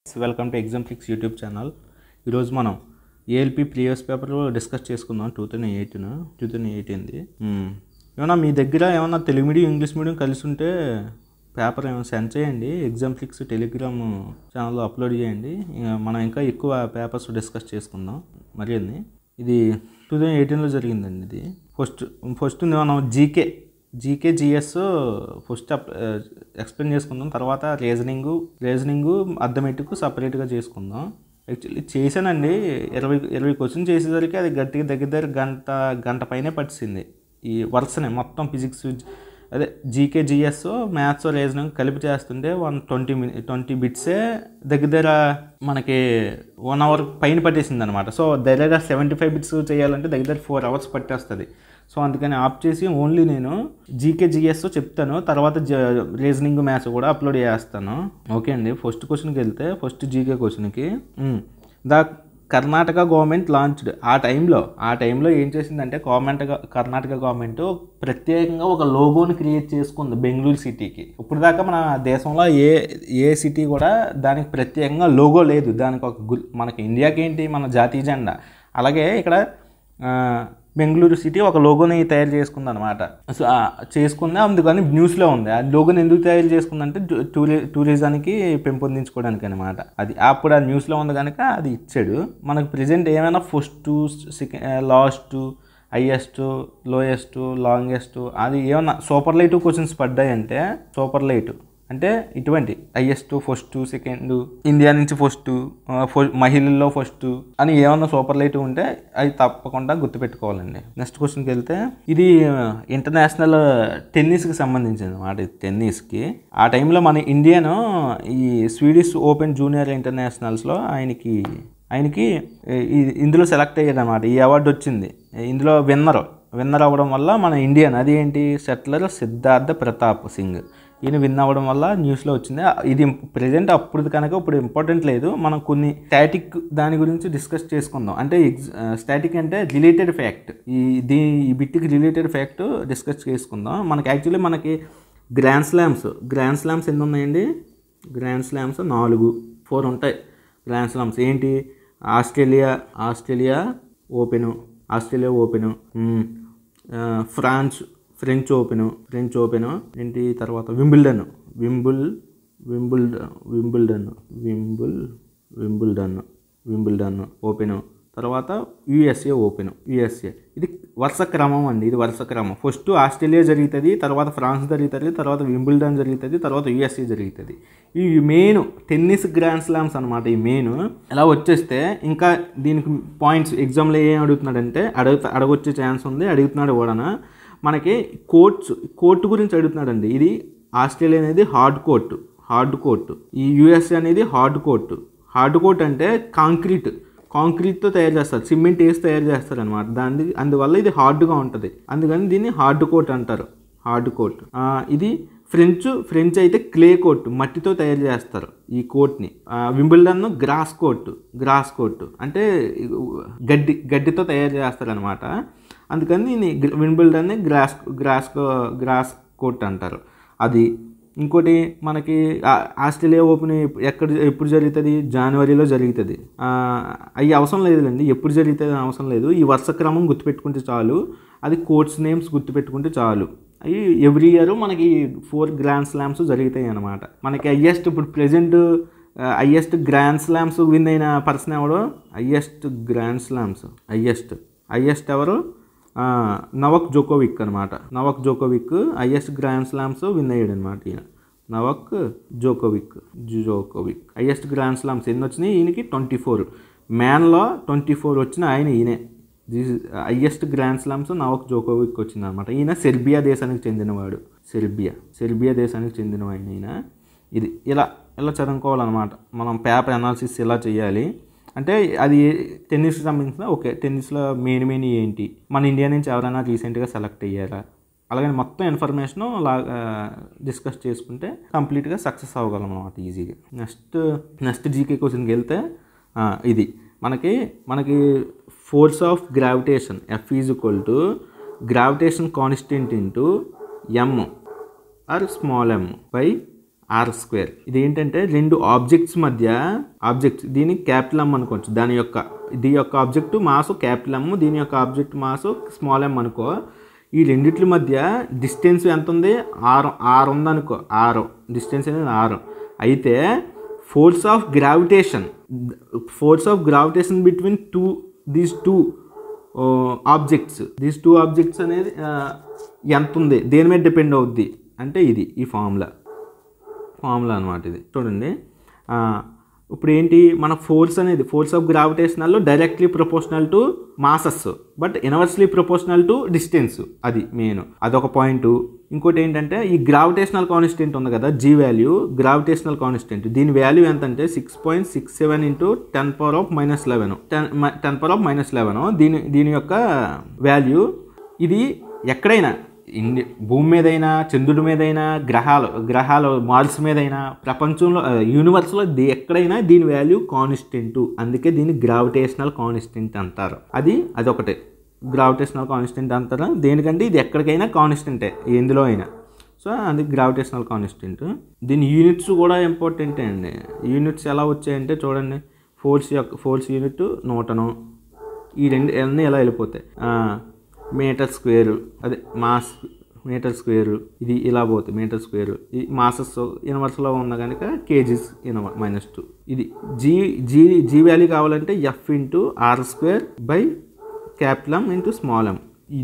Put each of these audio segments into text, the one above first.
Welcome to Exam Flix YouTube channel. ఈరోజు మనం ALP previous paper discuss చేసుకుందాం. 2018ది. ఏమన్నా మీ దగ్గర ఏమన్నా తెలుగు మీడియం ఇంగ్లీష్ మీడియం కలిసి ఉంటే పేపర్ ఏమైనా సెండ్ చేయండి. ఎగ్జామ్ ఫ్లిక్స్ టెలిగ్రామ్ ఛానల్లో అప్లోడ్ చేయండి. మనం ఇంకా ఎక్కువ పేపర్స్ డిస్కస్ చేసుకుందాం. మరి ఇది 2018లో జరిగిందండి. ఇది ఫస్ట్ మనం జీకే జిఎస్ ఫస్ట్ ఎక్స్ప్లెయిన్ చేసుకుందాం. తర్వాత రీజనింగు అర్థమెటిక్ సపరేట్గా చేసుకుందాం. యాక్చువల్లీ చేశానండి. 20 క్వశ్చన్ చేసేసరికి అది గట్టిగా దగ్గర గంట పైనే పట్టింది. ఈ వరుసనే మొత్తం ఫిజిక్స్ అదే జీకే జిఎస్ మ్యాథ్స్ రీజనింగ్ కలిపి చేస్తుంటే 20 బిట్సే దగ్గర మనకి 1 అవర్ పైన పట్టేసింది అనమాట. సో దగ్గర 75 బిట్స్ చేయాలంటే దగ్గర 4 అవర్స్ పట్టేస్తుంది. సో అందుకని ఆప్ చేసి ఓన్లీ నేను జీకే జిఎస్ చెప్తాను. తర్వాత రీజనింగ్ మ్యాథ్స్ కూడా అప్లోడ్ చేస్తాను. ఓకే అండి. ఫస్ట్ క్వశ్చన్కి వెళ్తే ఫస్ట్ జీకే క్వశ్చన్కి ద కర్ణాటక గవర్నమెంట్ లాంచ్డ్ ఆ టైంలో ఏం చేసిందంటే కర్ణాటక గవర్నమెంట్ ప్రత్యేకంగా ఒక లోగోని క్రియేట్ చేసుకుంది బెంగళూరు సిటీకి. ఇప్పుడు దాకా మన దేశంలో ఏ సిటీ కూడా దానికి ప్రత్యేకంగా లోగో లేదు. దానికి మనకి ఇండియాకి ఏంటి మన జాతీయ జెండా, అలాగే ఇక్కడ బెంగళూరు సిటీ ఒక లోగోని తయారు చేసుకుంది అనమాట. సో చేసుకుంది, అందుకని న్యూస్లో ఉంది. ఆ లోగోని ఎందుకు తయారు చేసుకుందంటే టూరిజానికి పెంపొందించుకోవడానికి అనమాట. అది అప్పుడు ఆ న్యూస్లో ఉంది కనుక అది ఇచ్చాడు. మనకు ప్రజెంట్ ఏమైనా first, last, highest, lowest, longest అది ఏమన్నా సూపర్లైటివ్ క్వశ్చన్స్ పడ్డాయంటే సూపర్లైటివ్ అంటే ఇటువంటి హైయెస్ట్, ఫస్ట్, సెకండ్, ఇండియా నుంచి ఫస్ట్, మహిళల్లో ఫస్ట్ అని ఏమన్నా సూపర్లైటివ్ ఉంటే అది తప్పకుండా గుర్తుపెట్టుకోవాలండి. నెక్స్ట్ క్వశ్చన్కి వెళ్తే ఇది ఇంటర్నేషనల్ టెన్నిస్కి సంబంధించింది అన్నమాట. టెన్నిస్కి ఆ టైంలో మన ఇండియన్ ఈ స్వీడిష్ ఓపెన్ జూనియర్ ఇంటర్నేషనల్స్లో ఆయనకి ఇందులో సెలెక్ట్ అయ్యాడు అనమాట. ఈ అవార్డు వచ్చింది. ఇందులో విన్నర్ అవ్వడం వల్ల మన ఇండియన్ అది ఏంటి షట్లర్ సిద్ధార్థ ప్రతాప్ సింగ్ ఈయన విన్ అవ్వడం వల్ల న్యూస్లో వచ్చింది. ఇది ప్రజెంట్ అప్పుడు కనుక ఇప్పుడు ఇంపార్టెంట్ లేదు. మనం కొన్ని స్టాటిక్ దాని గురించి డిస్కస్ చేసుకుందాం. అంటే స్టాటిక్ అంటే రిలేటెడ్ ఫ్యాక్ట్. ఈ బిట్కి రిలేటెడ్ ఫ్యాక్ట్ డిస్కస్ చేసుకుందాం. యాక్చువల్లీ మనకి గ్రాండ్ స్లామ్స్ ఎన్ని ఉన్నాయండి? గ్రాండ్ స్లామ్స్ 4 ఉంటాయి. గ్రాండ్ స్లామ్స్ ఏంటి? ఆస్ట్రేలియా ఓపెను, ఫ్రెంచ్ ఓపెను ఏంటి? తర్వాత వింబుల్డన్ ఓపెను, తర్వాత యుఎస్ఏ ఓపెను. ఇది వరుస క్రమం అండి. ఫస్ట్ ఆస్ట్రేలియా జరుగుతుంది, తర్వాత ఫ్రాన్స్ జరుగుతుంది, తర్వాత వింబుల్డన్ జరుగుతుంది, తర్వాత యుఎస్ఏ జరుగుతుంది. ఈ మెయిన్ టెన్నిస్ గ్రాండ్ స్లామ్స్ అనమాట. ఈ మెయిన్ ఎలా వచ్చేస్తే ఇంకా దీనికి పాయింట్స్ ఎగ్జామ్లో ఏం అడుగుతున్నాడంటే అడగొచ్చే ఛాన్స్ ఉంది. అడుగుతున్నాడు కూడా మనకి కోర్టు గురించి అడుగుతున్నాడండి. ఇది ఆస్ట్రేలియా అనేది హార్డ్ కోర్టు, ఈ యుఎస్ఏ అనేది హార్డ్ కోర్టు అంటే కాంక్రీట్తో తయారు చేస్తారు, సిమెంట్ వేసి తయారు చేస్తారు అనమాట. అందువల్ల ఇది హార్డ్గా ఉంటుంది. అందుకని దీన్ని హార్డ్ కోర్ట్ అంటారు. ఇది ఫ్రెంచ్ అయితే క్లే కోర్టు, మట్టితో తయారు చేస్తారు ఈ కోర్ట్ని. వింబుల్డన్ గ్రాస్ కోర్టు అంటే గడ్డితో తయారు చేస్తారు అనమాట. అందుకని వింబుల్డన్ని గ్రాస్ కోర్ట్ అంటారు. అది ఇంకోటి మనకి ఆస్ట్రేలియా ఓపెన్ ఎప్పుడు జరుగుతుంది? జనవరిలో జరుగుతుంది. అవి అవసరం లేదులేండి, ఎప్పుడు జరుగుతుంది అవసరం లేదు. ఈ వరుస క్రమం గుర్తుపెట్టుకుంటే చాలు. అది కోర్ట్స్ నేమ్స్ గుర్తుపెట్టుకుంటే చాలు. అవి ఎవ్రీ ఇయర్ మనకి 4 గ్రాండ్ స్లామ్స్ జరుగుతాయి అన్నమాట. మనకి ఇప్పుడు present highest grand slams win అయిన పర్సన్ ఎవరు? హైయెస్ట్ ఎవరు? నోవాక్ జోకోవిక్ అనమాట. హైయెస్ట్ గ్రాండ్ స్లామ్స్ విన్ అయ్యాడు అనమాట. ఈయన Novak Djokovic highest grand slams ఎన్ని వచ్చినాయి? ఈయనకి 24. మ్యాన్లో 24 వచ్చిన ఈయనే. Highest grand slams Novak Djokovic వచ్చింది అనమాట. ఈయన సెర్బియా దేశానికి చెందినవాడు. సెర్బియా దేశానికి చెందిన ఈయన. ఇది ఇలా చదువుకోవాలన్నమాట. మనం పేపర్ అనాలిసిస్ ఎలా చేయాలి అంటే అది టెన్నిస్కి సంబంధించిన టెన్నిస్లో మెయిన్ ఏంటి, మన ఇండియా నుంచి ఎవరైనా రీసెంట్గా సెలెక్ట్ అయ్యారా, అలాగే మొత్తం ఇన్ఫర్మేషన్ డిస్కస్ చేసుకుంటే కంప్లీట్గా సక్సెస్ అవ్వగలం అన్నమాట ఈజీగా. నెక్స్ట్ జీకే క్వశ్చన్కి వెళ్తే ఇది మనకి force of gravitation F = gravitation constant into m or small m by r². ఇది ఏంటంటే రెండు ఆబ్జెక్ట్స్ మధ్య దీని క్యాపిటల్ M అనుకోవచ్చు. దీని యొక్క ఆబ్జెక్ట్ మాస్ క్యాపిటల్ M, దీని యొక్క ఆబ్జెక్ట్ మాస్ స్మాల్ m అనుకో. ఈ రెండిట్ల మధ్య డిస్టెన్స్ ఎంత ఉంది? r ఉందనుకో. డిస్టెన్స్ అనేది r. అయితే force of gravitation between these two objects అనేది ఎంత ఉంది, దేని మీద డిపెండ్ అవుద్ది అంటే ఈ ఫార్ములా అనమాట. ఇది చూడండి. ఇప్పుడు ఏంటి, మన ఫోర్స్ ఆఫ్ గ్రావిటేషనల్లో directly proportional to masses, but inversely proportional to distance. అది మెయిన్, అదొక పాయింట్. ఇంకోటి ఏంటంటే ఈ గ్రావిటేషనల్ కాన్స్టెంట్ ఉంది కదా, జీ వాల్యూ, గ్రావిటేషనల్ కాన్స్టెంట్, దీని వాల్యూ ఎంత అంటే 6.67 × 10⁻11. దీని యొక్క వాల్యూ. ఇది ఎక్కడైనా భూమి మీదైనా, చంద్రుడి మీదైనా, గ్రహాలు మార్స్ మీదైనా, ప్రపంచంలో యూనివర్స్లో ఎక్కడైనా దీని వాల్యూ కాన్స్టెంట్. అందుకే దీన్ని గ్రావిటేషనల్ కాన్స్టెంట్ అంటారు. అదొకటే గ్రావిటేషనల్ కాన్స్టెంట్ అంటారు. దేనికంటే ఇది ఎక్కడికైనా కాన్స్టెంటే, ఎందులో అయినా. సో అది గ్రావిటేషనల్ కాన్స్టెంట్. దీని యూనిట్స్ కూడా ఇంపార్టెంటే అండి. యూనిట్స్ ఎలా వచ్చాయంటే చూడండి, ఫోర్స్ యూనిట్ న్యూటను, ఈ రెండు అన్నీ ఎలా వెళ్ళిపోతాయి. మీటర్ స్క్వేరు, అదే మాస్ మీటర్ స్క్వేరు, ఇది ఇలా పోతుంది మీటర్ స్క్వేరు. ఈ మాసెస్ ఇన్వర్స్లో ఉన్న కనుక కేజీస్ -2. ఇది జీ వాల్యూ కావాలంటే F × r² M × small m.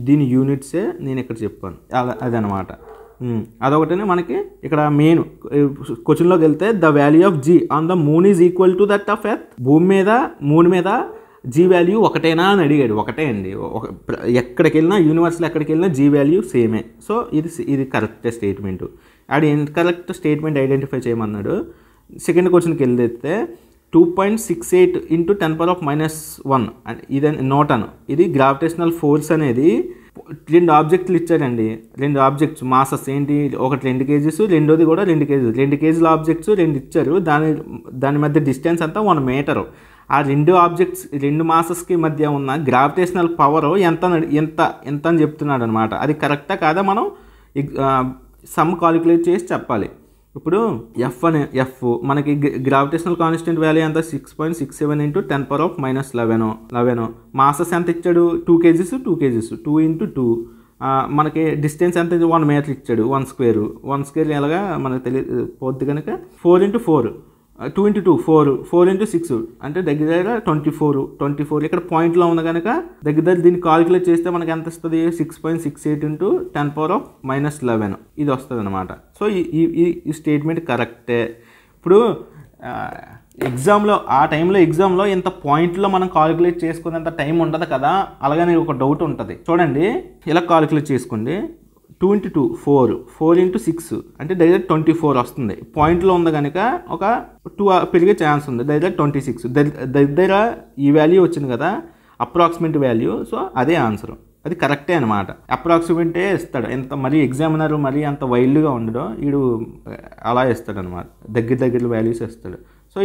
దీని యూనిట్సే నేను ఇక్కడ చెప్పాను. అదనమాట. అదొకటనే మనకి ఇక్కడ మెయిన్ క్వశ్చన్లోకి వెళ్తే, the value of G on the moon is equal to that of earth. Moon మీద జీ వాల్యూ ఒకటేనా అని అడిగాడు. ఒకటే అండి. ఎక్కడికి వెళ్ళినా, యూనివర్స్లో ఎక్కడికి వెళ్ళినా జీ వాల్యూ సేమే. సో ఇది correct statement. Correct statement identify చేయమన్నాడు. సెకండ్ క్వశ్చన్కి వెళ్తే 2.68 × 10⁻⁻1 ఇది న్యూటన్. ఇది గ్రావిటేషనల్ ఫోర్స్ అనేది రెండు ఆబ్జెక్టులు ఇచ్చాడండి. రెండు ఆబ్జెక్ట్స్ మాసెస్ ఏంటి, ఒకటి 2 kgs, రెండోది కూడా 2 kgs. 2 kg ఆబ్జెక్ట్స్ రెండు ఇచ్చారు. దాని మధ్య డిస్టెన్స్ అంతా 1 మీటరు. ఆ రెండు ఆబ్జెక్ట్స్, రెండు మాసెస్కి మధ్య ఉన్న గ్రావిటేషనల్ పవర్ ఎంత అని చెప్తున్నాడు అనమాట. అది కరెక్టా కాదా మనం సమ్ కాలిక్యులేట్ చేసి చెప్పాలి. ఇప్పుడు ఎఫ్ మనకి గ్రావిటేషనల్ కాన్స్టెంట్ వాల్యూ ఎంత? 6.67 × 10⁻11. మాసెస్ ఎంత ఇచ్చాడు? 2 kgs. 2 × 2 మనకి డిస్టెన్స్ ఎంత? 1 మీటర్ ఇచ్చాడు. 1 స్క్వేర్ ఎలాగా మనకు పోద్ది కనుక 4 × 4, 2 × 2 4, 4 × 6 అంటే దగ్గర 24. ఇక్కడ పాయింట్లో ఉంది కనుక దగ్గర దీన్ని కాలిక్యులేట్ చేస్తే మనకి ఎంత వస్తుంది? 6.68 × 10⁻11 ఇది వస్తుంది అనమాట. సో ఈ స్టేట్మెంట్ కరెక్టే. ఇప్పుడు ఎగ్జామ్లో ఇంత పాయింట్లో మనం కాలిక్యులేట్ చేసుకునేంత టైం ఉండదు కదా. అలాగని ఒక డౌట్ ఉంటుంది. చూడండి, ఇలా కాలిక్యులేట్ చేసుకోండి. 2 × 2 4, 4 × 6 అంటే దగ్గర 24 వస్తుంది. పాయింట్లో ఉంది కనుక ఒక 2 పెరిగే ఛాన్స్ ఉంది. దగ్గర 26 దగ్గర ఈ వాల్యూ వచ్చింది కదా, అప్రాక్సిమేట్ వాల్యూ. సో అదే ఆన్సర్. అది కరెక్టే అనమాట. అప్రాక్సిమేటే ఇస్తాడు. ఎంత మరీ ఎగ్జామినర్ మరీ అంత వైల్డ్గా ఉండడు, వీడు అలా ఇస్తాడు అనమాట. దగ్గర వాల్యూస్ ఇస్తాడు. సో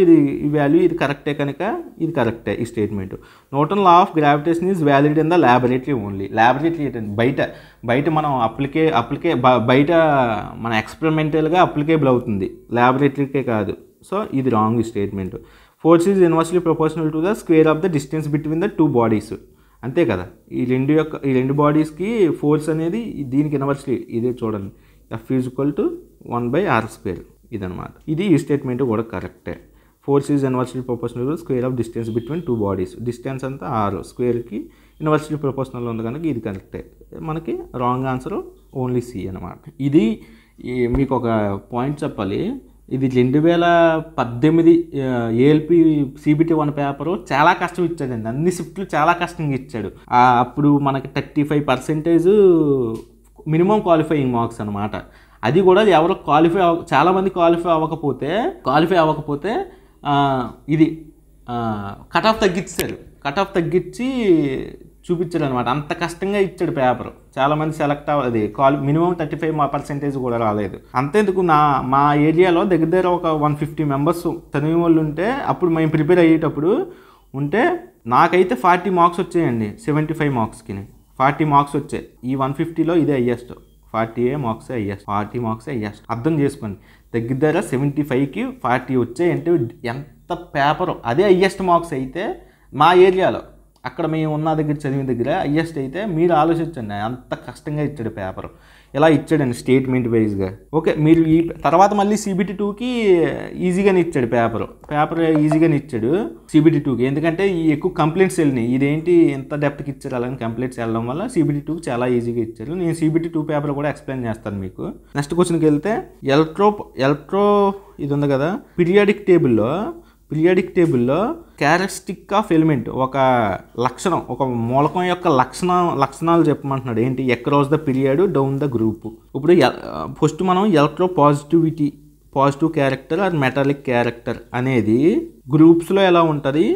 ఈ వాల్యూ ఇది కరెక్టే కనుక ఇది కరెక్టే ఈ statement. Newton law of gravitation is valid in the laboratory only. Laboratory ఏంటంటే బయట మనం బయట మన ఎక్స్పెరిమెంటల్గా అప్లికేబుల్ అవుతుంది, ల్యాబొరేటరీకే కాదు. సో ఇది రాంగ్ ఈ statement. Force is inversely proportional to the square of the distance between the 2 bodies. అంతే కదా. ఈ రెండు బాడీస్కి ఫోర్స్ అనేది దీనికి ఇన్వర్స్లీ. ఇదే చూడండి, F = 1/r². ఇదనమాట. ఈ స్టేట్మెంట్ కూడా కరెక్టే. Force is inversely proportional to square of distance between 2 bodies. Distance అంతా r, స్క్వేర్కి ఇన్వర్స్లీ ప్రపోర్షనల్ ఉంది కనుక ఇది కరెక్టే. మనకి రాంగ్ ఆన్సర్ ఓన్లీ C అనమాట. మీకు ఒక పాయింట్ చెప్పాలి. ఇది 2018 ALP CBT 1 పేపరు చాలా కష్టం ఇచ్చాడండి. అన్ని షిఫ్ట్లు చాలా కష్టంగా ఇచ్చాడు. అప్పుడు మనకి 35% మినిమం క్వాలిఫైయింగ్ మార్క్స్ అనమాట. అది కూడా ఎవరు చాలామంది క్వాలిఫై అవ్వకపోతే ఇది కట్ ఆఫ్ తగ్గించి చూపించాడు అనమాట. అంత కష్టంగా ఇచ్చాడు పేపర్. చాలామంది సెలెక్ట్ మినిమం 35% కూడా రాలేదు. అంతేందుకు మా ఏరియాలో దగ్గర ఒక 150 మెంబర్స్ చదివే వాళ్ళు ఉంటే, అప్పుడు మేము ప్రిపేర్ అయ్యేటప్పుడు ఉంటే నాకైతే 40 మార్క్స్ వచ్చాయండి. 75 మార్క్స్కి 40 మార్క్స్ వచ్చాయి. ఈ 150లో ఇదే హైయెస్ట్. 40 marks highest. అర్థం చేసుకోండి. దగ్గర 75కి 40 వచ్చాయంటే ఎంత పేపర్, అదే హైయెస్ట్ మార్క్స్ అయితే మా ఏరియాలో అక్కడ మేము ఉన్న దగ్గర చదివిన దగ్గర హైయెస్ట్ అయితే మీరు ఆలోచించండి అంత కష్టంగా ఇచ్చాడు పేపర్. ఇలా ఇచ్చాడండి స్టేట్మెంట్ వైజ్గా. ఓకే, మీరు ఈ తర్వాత మళ్ళీ CBT 2కి ఈజీగానే ఇచ్చాడు పేపర్ ఈజీగానే ఇచ్చాడు CBT 2కి. ఎందుకంటే ఈ ఎక్కువ కంప్లైంట్స్ వెళ్ళినాయి, ఇదేంటి ఎంత డెప్త్కి ఇచ్చారు అలాగే కంప్లైంట్స్ వెళ్ళడం వల్ల CBT 2కి చాలా ఈజీగా ఇచ్చారు. నేను CBT 2 పేపర్ కూడా ఎక్స్ప్లెయిన్ చేస్తాను మీకు. నెక్స్ట్ క్వశ్చన్కి వెళ్తే ఎలక్ట్రో ఇది ఉంది కదా, పీరియాడిక్ టేబుల్లో క్యారెక్టరిస్టిక్ ఆఫ్ ఎలిమెంట్, ఒక లక్షణం, ఒక మూలకం యొక్క లక్షణాలు చెప్పమంటున్నాడు. ఏంటి? Across the period down the group. ఇప్పుడు ఫస్ట్ మనం electro positive character are metallic character అనేది గ్రూప్స్లో ఎలా ఉంటుంది,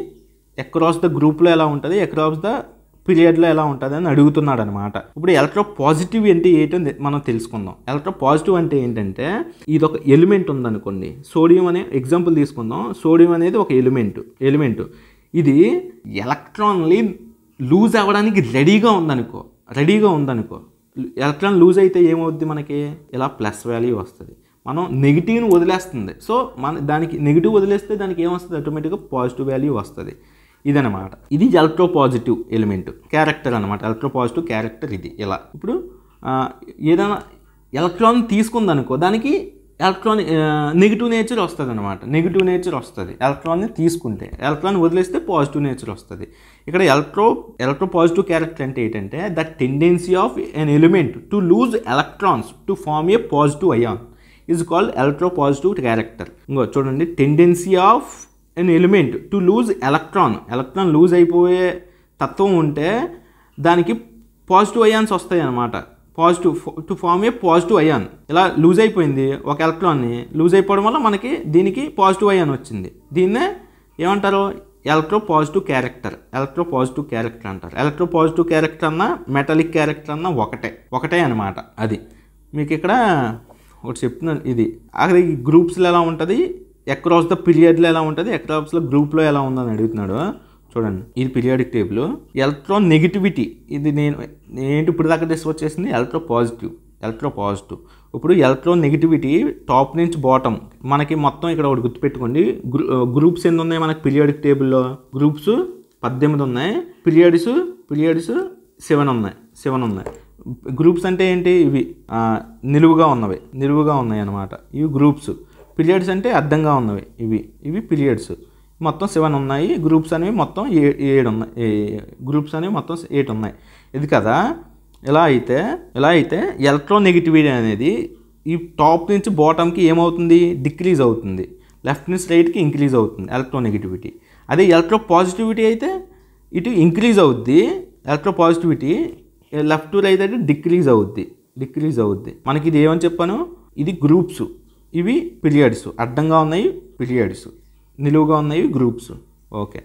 అక్రాస్ ద గ్రూప్లో ఎలా ఉంటుంది, అక్రాస్ ద పీరియడ్లో ఎలా ఉంటుంది అని అడుగుతున్నాడు అనమాట. ఇప్పుడు ఎలక్ట్రో పాజిటివ్ అంటే ఏంటో మనం తెలుసుకుందాం. ఎలక్ట్రో పాజిటివ్ అంటే ఏంటంటే ఇది ఒక ఎలిమెంట్ ఉందనుకోండి, సోడియం అనే ఎగ్జాంపుల్ తీసుకుందాం. సోడియం అనేది ఒక ఎలిమెంట్ ఇది ఎలక్ట్రాన్ని లూజ్ అవ్వడానికి రెడీగా ఉందనుకో. ఎలక్ట్రాన్ లూజ్ అయితే ఏమవుద్ది, మనకి ఇలా ప్లస్ వాల్యూ వస్తుంది. మనం నెగిటివ్ని వదిలేస్తుంది. సో దానికి నెగిటివ్ వదిలేస్తే దానికి ఏమొస్తుంది, ఆటోమేటిక్గా పాజిటివ్ వాల్యూ వస్తుంది. ఇదనమాట, ఇది ఎలక్ట్రో పాజిటివ్ ఎలిమెంట్ క్యారెక్టర్ అనమాట. ఎలక్ట్రో పాజిటివ్ క్యారెక్టర్ ఇది ఇలా. ఇప్పుడు ఏదైనా ఎలక్ట్రాన్ తీసుకుందనుకో, దానికి ఎలక్ట్రాన్ నెగిటివ్ నేచర్ వస్తుంది అనమాట. ఎలక్ట్రాన్ని తీసుకుంటే, ఎలక్ట్రాన్ వదిలేస్తే పాజిటివ్ నేచర్ వస్తుంది. ఇక్కడ ఎలక్ట్రో పాజిటివ్ క్యారెక్టర్ అంటే ఏంటంటే the tendency of an element to lose electrons to form a positive ion is called electro positive character. ఇంకో చూడండి, tendency of an element to lose electron lose అయిపోయే తత్వం ఉంటే దానికి పాజిటివ్ అయాన్స్ వస్తాయి అన్నమాట. To form a positive ion. ఇలా lose అయిపోయింది ఒక ఎలక్ట్రాన్ని, లూజ్ అయిపోవడం వల్ల మనకి దీనికి పాజిటివ్ అయాన్ వచ్చింది. దీన్నే ఏమంటారు, ఎలక్ట్రో పాజిటివ్ క్యారెక్టర్ అంటారు. ఎలక్ట్రో పాజిటివ్ క్యారెక్టర్ అన్న మెటాలిక్ క్యారెక్టర్ అన్న ఒకటే అనమాట. అది మీకు ఇక్కడ ఒకటి చెప్తున్నాను. ఇది అక్కడ ఈ గ్రూప్స్లో ఎలా ఉంటుంది, అక్రాస్ ద పీరియడ్లో ఎలా ఉంటుంది, అక్రాస్ ద గ్రూప్లో ఎలా ఉందని అడుగుతున్నాడు. చూడండి, ఇది పీరియాడిక్ టేబుల్. ఎలక్ట్రాన్ నెగిటివిటీ, ఇది నేను ఇప్పుడు దాకా డిస్కస్ చేసింది ఎలక్ట్రో పాజిటివ్. ఇప్పుడు ఎలక్ట్రాన్ నెగిటివిటీ టాప్ నుంచి బాటమ్ మనకి మొత్తం ఇక్కడ ఒకటి గుర్తుపెట్టుకోండి. గ్రూప్స్ ఎన్ని ఉన్నాయి మనకి పీరియాడిక్ టేబుల్లో? గ్రూప్స్ 18 ఉన్నాయి, పీరియడ్స్ 7 ఉన్నాయి. గ్రూప్స్ అంటే ఏంటి, ఇవి నిలువుగా ఉన్నాయి అన్నమాట. ఇవి గ్రూప్స్. పీరియడ్స్ అంటే అడ్డంగా ఉన్నవి, ఇవి పీరియడ్స్. మొత్తం 7 ఉన్నాయి. గ్రూప్స్ అనేవి మొత్తం 7 ఉన్నాయి. గ్రూప్స్ అనేవి మొత్తం 8 ఉన్నాయి. ఇది కదా. ఎలా అయితే ఎలక్ట్రోనెగటివిటీ అనేది ఈ టాప్ నుంచి బాటమ్కి ఏమవుతుంది, డిక్రీజ్ అవుతుంది. లెఫ్ట్ నుంచి రైట్కి ఇంక్రీజ్ అవుతుంది ఎలక్ట్రోనెగటివిటీ. అదే ఎలక్ట్రో పాజిటివిటీ అయితే ఇటు ఇంక్రీజ్ అవుద్ది. Electro positivity left to right అయితే డిక్రీజ్ అవుద్ది. మనకి ఇది ఏమని చెప్పాను, ఇది గ్రూప్స్, ఇవి పీరియడ్స్. అడ్డంగా ఉన్నాయి పీరియడ్స్, నిలువుగా ఉన్నాయి గ్రూప్స్. ఓకే,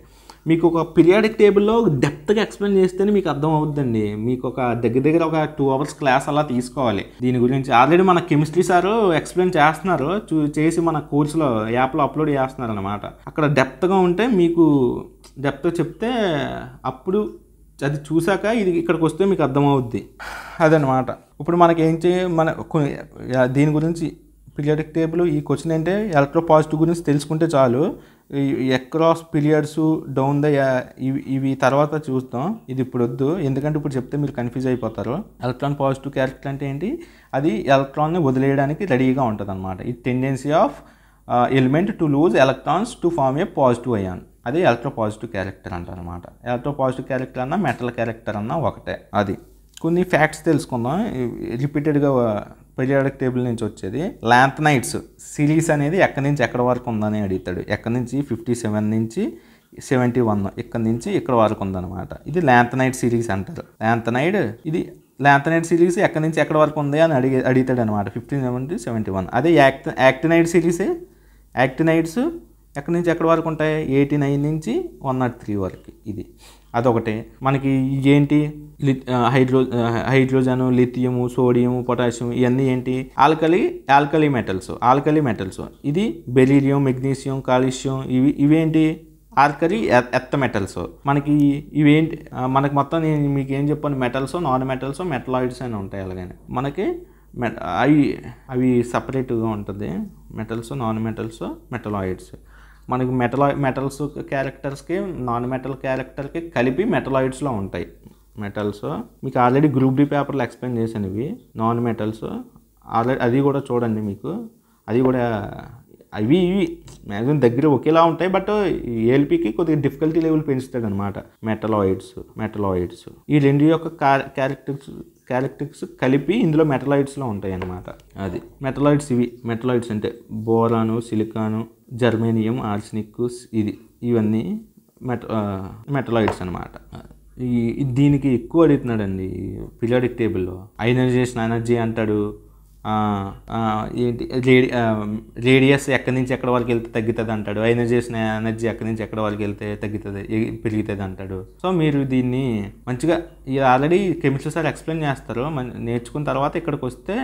మీకు ఒక పీరియాడిక్ టేబుల్లో డెప్త్గా ఎక్స్ప్లెయిన్ చేస్తేనే మీకు అర్థం అవుతుందండి. మీకు ఒక దగ్గర ఒక 2 hours క్లాస్ అలా తీసుకోవాలి దీని గురించి. ఆల్రెడీ మన కెమిస్ట్రీ సారు ఎక్స్ప్లెయిన్ చేస్తున్నారు, చేసి మన కోర్సులో యాప్లో అప్లోడ్ చేస్తున్నారు అనమాట. అక్కడ డెప్త్గా ఉంటే మీకు డెప్త్గా చెప్తే అప్పుడు అది చూసాక ఇది ఇక్కడికి వస్తే మీకు అర్థమవుద్ది. అదనమాట. ఇప్పుడు మనకి దీని గురించి పీరియాడిక్ టేబుల్ ఈ క్వశ్చన్ అంటే ఎలక్ట్రో పాజిటివ్ గురించి తెలుసుకుంటే చాలు. అక్రాస్ పీరియడ్స్ డౌన్ ద ఇవి తర్వాత చూస్తాం. ఇది ఇప్పుడు వద్దు, ఎందుకంటే ఇప్పుడు చెప్తే మీరు కన్ఫ్యూజ్ అయిపోతారు. ఎలక్ట్రాన్ పాజిటివ్ క్యారెక్టర్ అంటే ఏంటి, అది ఎలక్ట్రాన్ని వదిలేయడానికి రెడీగా ఉంటుంది అనమాట. ఈ tendency of element to lose electrons to form a positive ion, అది ఎలక్ట్రో పాజిటివ్ క్యారెక్టర్ అంటారు అనమాట. ఎలక్ట్రో పాజిటివ్ క్యారెక్టర్ అన్న మెటల్ క్యారెక్టర్ అన్న ఒకటే. అది కొన్ని ఫ్యాక్ట్స్ తెలుసుకుందాం రిపీటెడ్గా పీరియాడిక్ టేబుల్ నుంచి వచ్చేది. లాంథనైడ్స్ సిరీస్ అనేది ఎక్కడి నుంచి ఎక్కడి వరకు ఉందని అడుగుతాడు. ఎక్కడి నుంచి 57 నుంచి 71, ఇక్కడ నుంచి ఇక్కడ వరకు ఉందన్నమాట. ఇది లాంథనైడ్ సిరీస్ అంటారు. ఇది లాంథనైడ్ సిరీస్ ఎక్కడి నుంచి ఎక్కడి వరకు ఉంది అని అడుగుతాడు అనమాట. 57 to 71. అదే యాక్టినైడ్ సిరీసే. యాక్టినైడ్స్ ఎక్కడి నుంచి ఎక్కడి వరకు ఉంటాయి, 89 నుంచి 103 వరకు. ఇది అదొకటి. మనకి ఏంటి, హైడ్రోజన్, లిథియము, సోడియం, పొటాషియం, ఇవన్నీ ఏంటి, ఆల్కలీ మెటల్స్. ఇది బెరీలియం, మెగ్నీషియం, కాల్షియం, ఇవేంటి ఆల్కలీ ఎర్త్ మెటల్స్. మనకి ఇవేంటి, మనకి మొత్తం నేను మీకు ఏం చెప్పాను, మెటల్స్, నాన్ మెటల్స్, మెటలాయిడ్స్ అని ఉంటాయి. అలాగని మనకి అవి అవి సపరేట్గా ఉంటుంది. Metals, non metals, metalloids. మనకి మెటల్స్ క్యారెక్టర్స్కి నాన్ మెటల్ క్యారెక్టర్కి కలిపి మెటలాయిడ్స్లో ఉంటాయి. మెటల్స్ మీకు ఆల్రెడీ గ్రూప్ డి పేపర్లో ఎక్స్ప్లెయిన్ చేశాను. ఇవి నాన్ మెటల్స్ ఆల్రెడీ, అది కూడా చూడండి మీకు. అది కూడా అవి ఇవి మ్యాక్సిమం దగ్గర ఒకేలా ఉంటాయి. బట్ ఏఎల్పికి కొద్దిగా డిఫికల్టీ లెవెల్ పెంచుతాడు అనమాట. మెటలాయిడ్స్ ఈ రెండు యొక్క క్యారెక్టరిస్టిక్స్ కలిపి ఇందులో మెటలాయిడ్స్లో ఉంటాయి అన్నమాట. అది మెటలాయిడ్స్. ఇవి మెటలాయిడ్స్ అంటే బోరాను, సిలికాను, జర్మేనియం, ఆర్సెనిక్, ఇవన్నీ మెటలాయిడ్స్ అనమాట. దీనికి ఎక్కువ అడుగుతున్నాడండి పీరియాడిక్ టేబుల్లో. అయనైజేషన్ ఎనర్జీ అంటాడు. ఏంటి రేడియస్ ఎక్కడి నుంచి ఎక్కడ వరకు వెళ్తే తగ్గుతుంది అంటాడు. అయనైజేషన్ ఎనర్జీ ఎక్కడి నుంచి ఎక్కడ వరకు వెళ్తే పెరుగుతుంది అంటాడు. సో మీరు దీన్ని మంచిగా ఆల్రెడీ కెమిస్ట్రీ సార్ ఎక్స్ప్లెయిన్ చేస్తారు. నేర్చుకున్న తర్వాత ఇక్కడికి వస్తే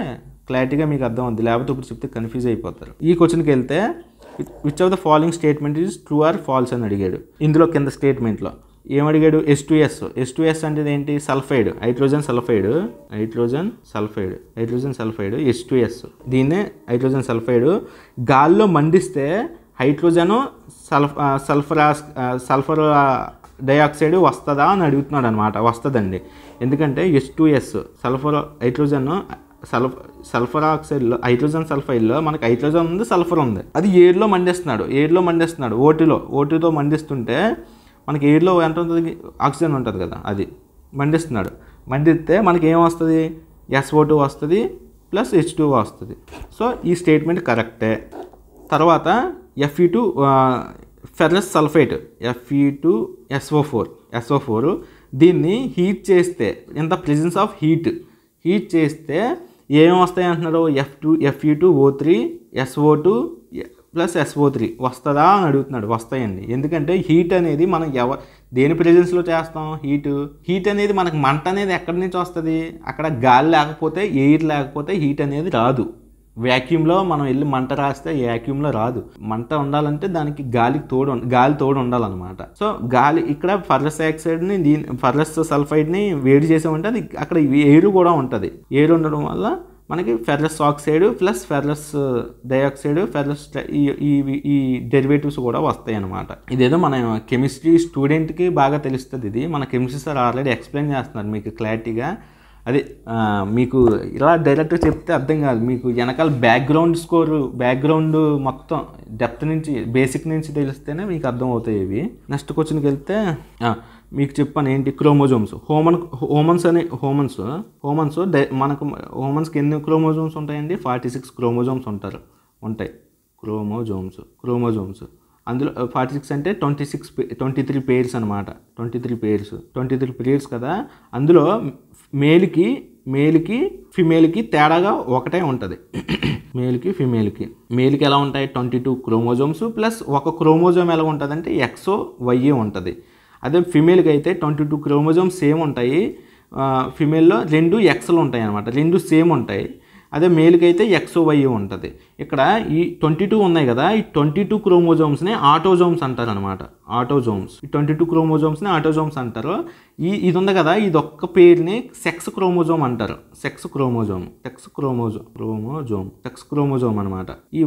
క్లారిటీగా మీకు అర్థం అవుతుంది. లేకపోతే ఇప్పుడు చెప్తే కన్ఫ్యూజ్ అయిపోతారు. ఈ క్వశ్చన్కి వెళ్తే which of the following statement is true or false అని అడిగాడు. ఇందులో కింద స్టేట్మెంట్లో ఏమడిగాడు? H2S అంటే ఏంటి? Sulphide, hydrogen sulphide H2S. దీన్నే హైడ్రోజన్ సల్ఫైడ్. గాల్లో మండిస్తే హైడ్రోజను సల్ఫర్ డైఆక్సైడ్ వస్తుందా అని అడుగుతున్నాడు అనమాట. వస్తుందండి. ఎందుకంటే H2S సల్ఫర్ ఆక్సైడ్లో, హైడ్రోజన్ సల్ఫైడ్లో మనకి హైడ్రోజన్ ఉంది, సల్ఫర్ ఉంది. అది ఎయిర్లో మండిస్తున్నాడు. ఓటీతో మండిస్తుంటే మనకి ఎయిర్లో ఎంత ఉంటుంది? ఆక్సిజన్ ఉంటుంది కదా, అది మండిస్తే మనకి ఏమొస్తుంది? SO2 వస్తుంది ప్లస్ H2O వస్తుంది. సో ఈ స్టేట్మెంట్ కరెక్టే. తర్వాత Fe2 ఫెర్రస్ సల్ఫేట్ Fe2SO4 దీన్ని హీట్ చేస్తే, ఇంత ప్రెజెన్స్ ఆఫ్ హీట్ చేస్తే ఏమేమి వస్తాయి అంటున్నారు? Fe2O3 SO2 ప్లస్ SO3 వస్తుందా అని అడుగుతున్నాడు. వస్తాయండి. ఎందుకంటే హీట్ అనేది మనం దేని ప్రెజెన్స్లో చేస్తాం? హీట్ అనేది మనకు మంట అనేది ఎక్కడి నుంచి వస్తుంది? అక్కడ గాలి లేకపోతే, ఎయిర్ లేకపోతే హీట్ అనేది రాదు. వ్యాక్యూమ్లో మనం వెళ్ళి మంట రాస్తే వ్యాక్యూమ్లో రాదు. మంట ఉండాలంటే దానికి గాలి తోడు ఉండాలన్నమాట. సో గాలి ఇక్కడ ఫెర్రస్ సల్ఫైడ్ని వేడి చేసామంటే అది అక్కడ ఎయిర్ కూడా ఉంటుంది. ఎయిర్ ఉండడం వల్ల మనకి ferrous oxide plus ferrous dioxide, ఈ డెరివేటివ్స్ కూడా వస్తాయి అన్నమాట. ఇదేదో మన కెమిస్ట్రీ స్టూడెంట్కి బాగా తెలుస్తుంది. ఇది మన కెమిస్ట్రీ సార్ ఆల్రెడీ ఎక్స్ప్లెయిన్ చేస్తున్నారు మీకు క్లారిటీగా. అదే మీకు ఇలా డైరెక్ట్గా చెప్తే అర్థం కాదు. మీకు వెనకాల బ్యాక్గ్రౌండ్ మొత్తం డెప్త్ నుంచి, బేసిక్ నుంచి తెలిస్తేనే మీకు అర్థం అవుతాయి ఇవి. నెక్స్ట్ క్వశ్చన్కి వెళ్తే మీకు చెప్పాను ఏంటి? క్రోమోజోమ్స్. మనకు హ్యూమన్స్కి ఎన్ని క్రోమోజోమ్స్ ఉంటాయండి? 46 క్రోమోజోమ్స్ ఉంటాయి. క్రోమోజోమ్స్ అందులో 46 అంటే 23 పేర్స్ అనమాట. 23 పేర్స్ కదా. అందులో మేల్కి ఫిమేల్కి తేడాగా ఒకటే ఉంటుంది. మేల్కి ఎలా ఉంటాయి? 22 క్రోమోజోమ్స్ ప్లస్ ఒక క్రోమోజోమ్ ఎలా ఉంటుంది అంటే XOY ఉంటుంది. అదే ఫిమేల్కి అయితే 22 క్రోమోజోమ్స్ సేమ్ ఉంటాయి. ఫిమేల్లో 2 Xలు ఉంటాయి అనమాట. 2 సేమ్ ఉంటాయి. అదే మేల్కి అయితే XOY ఉంటుంది. ఇక్కడ ఈ 22 ఉన్నాయి కదా, ఈ 22 క్రోమోజోమ్స్ని ఆటోజోమ్స్ అంటారు అనమాట. ఈ 22 క్రోమోజోమ్స్ని ఆటోజోమ్స్ అంటారు. ఇది ఉంది కదా, ఇది ఒక్క పేరుని సెక్స్ క్రోమోజోమ్ అంటారు. సెక్స్ క్రోమోజోమ్ అనమాట. ఈ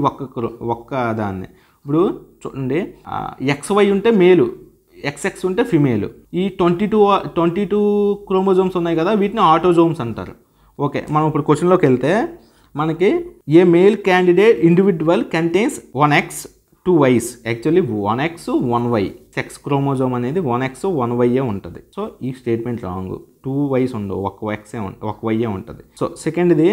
ఒక్క దాన్ని. ఇప్పుడు చూడండి, XY ఉంటే మేలు, XX ఉంటే ఫిమేల్. ఈ 22 క్రోమోజోమ్స్ ఉన్నాయి కదా, వీటిని ఆటోజోమ్స్ అంటారు. ఓకే, మనం ఇప్పుడు క్వశ్చన్లోకి వెళ్తే మనకి a male candidate individual contains 1X 2Ys. Actually 1X 1Y. Sex chromosome అనేది 1X 1Y ఉంటుంది. సో ఈ స్టేట్మెంట్ రాంగ్. 2Ys ఉండవు, ఒక Y ఉంటుంది. సో సెకండ్ది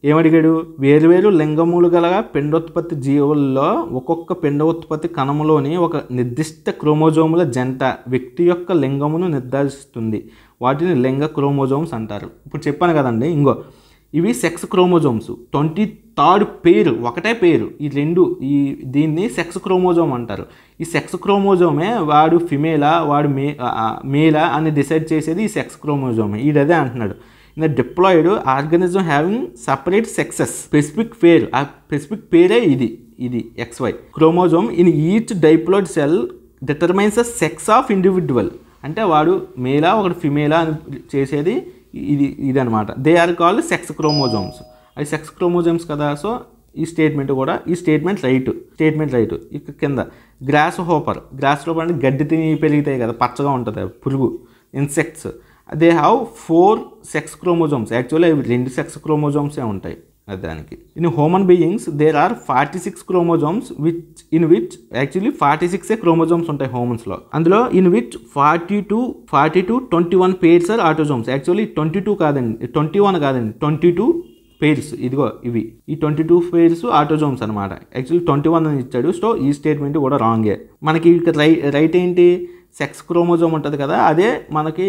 ఏమడిగాడు? వేరువేరు లింగములు గల పిండోత్పత్తి జీవుల్లో ఒక్కొక్క పిండోత్పత్తి కణములోని ఒక నిర్దిష్ట క్రోమోజోముల జంట వ్యక్తి యొక్క లింగమును నిర్ధారిస్తుంది. వాటిని లింగ క్రోమోజోమ్స్ అంటారు. ఇప్పుడు చెప్పాను కదండి, ఇవి సెక్స్ క్రోమోజోమ్స్. 23rd పేరు, ఒకటే పేరు. దీన్ని సెక్స్ క్రోమోజోమ్ అంటారు. ఈ సెక్స్ క్రోమోజోమే వాడు ఫిమేలా, వాడు మేలా అని డిసైడ్ చేసేది ఈ సెక్స్ క్రోమోజోమే. అదే అంటున్నాడు. In the diploid organism having separate sexes, specific పేరే ఇది XY chromosome in each diploid cell determines the sex of individual. అంటే వాడు మేలా ఒకటి ఫిమేలా అని చేసేది ఇది అనమాట. They are called sex chromosomes. అవి సెక్స్ క్రోమోజోమ్స్ కదా. సో ఈ స్టేట్మెంట్ రైట్. ఇక కింద గ్రాస్ హోపర్ అంటే గడ్డి తిని పెరుగుతాయి కదా, పచ్చగా ఉంటుంది పురుగు, insects, they have 4 sex chromosomes. Actually అవి 2 సెక్స్ క్రోమోజోమ్సే ఉంటాయి దానికి. In human beings there are 46 chromosomes in which actually 46 chromosomes ఉంటాయి హ్యూమన్స్లో. అందులో in which 42 21 pairs are autosomes. Actually 22 కాదండి, 21 కాదండి, 22 పేర్స్. ఇదిగో ఇవి ఈ 22 పేర్స్ ఆటోజోమ్స్ అనమాట. యాక్చువల్లీ 21 అని ఇచ్చాడు. సో ఈ స్టేట్మెంట్ కూడా రాంగే. మనకి ఇక్కడ రైట్ ఏంటి, సెక్స్ క్రోమోజోమ్ ఉంటుంది కదా, అదే మనకి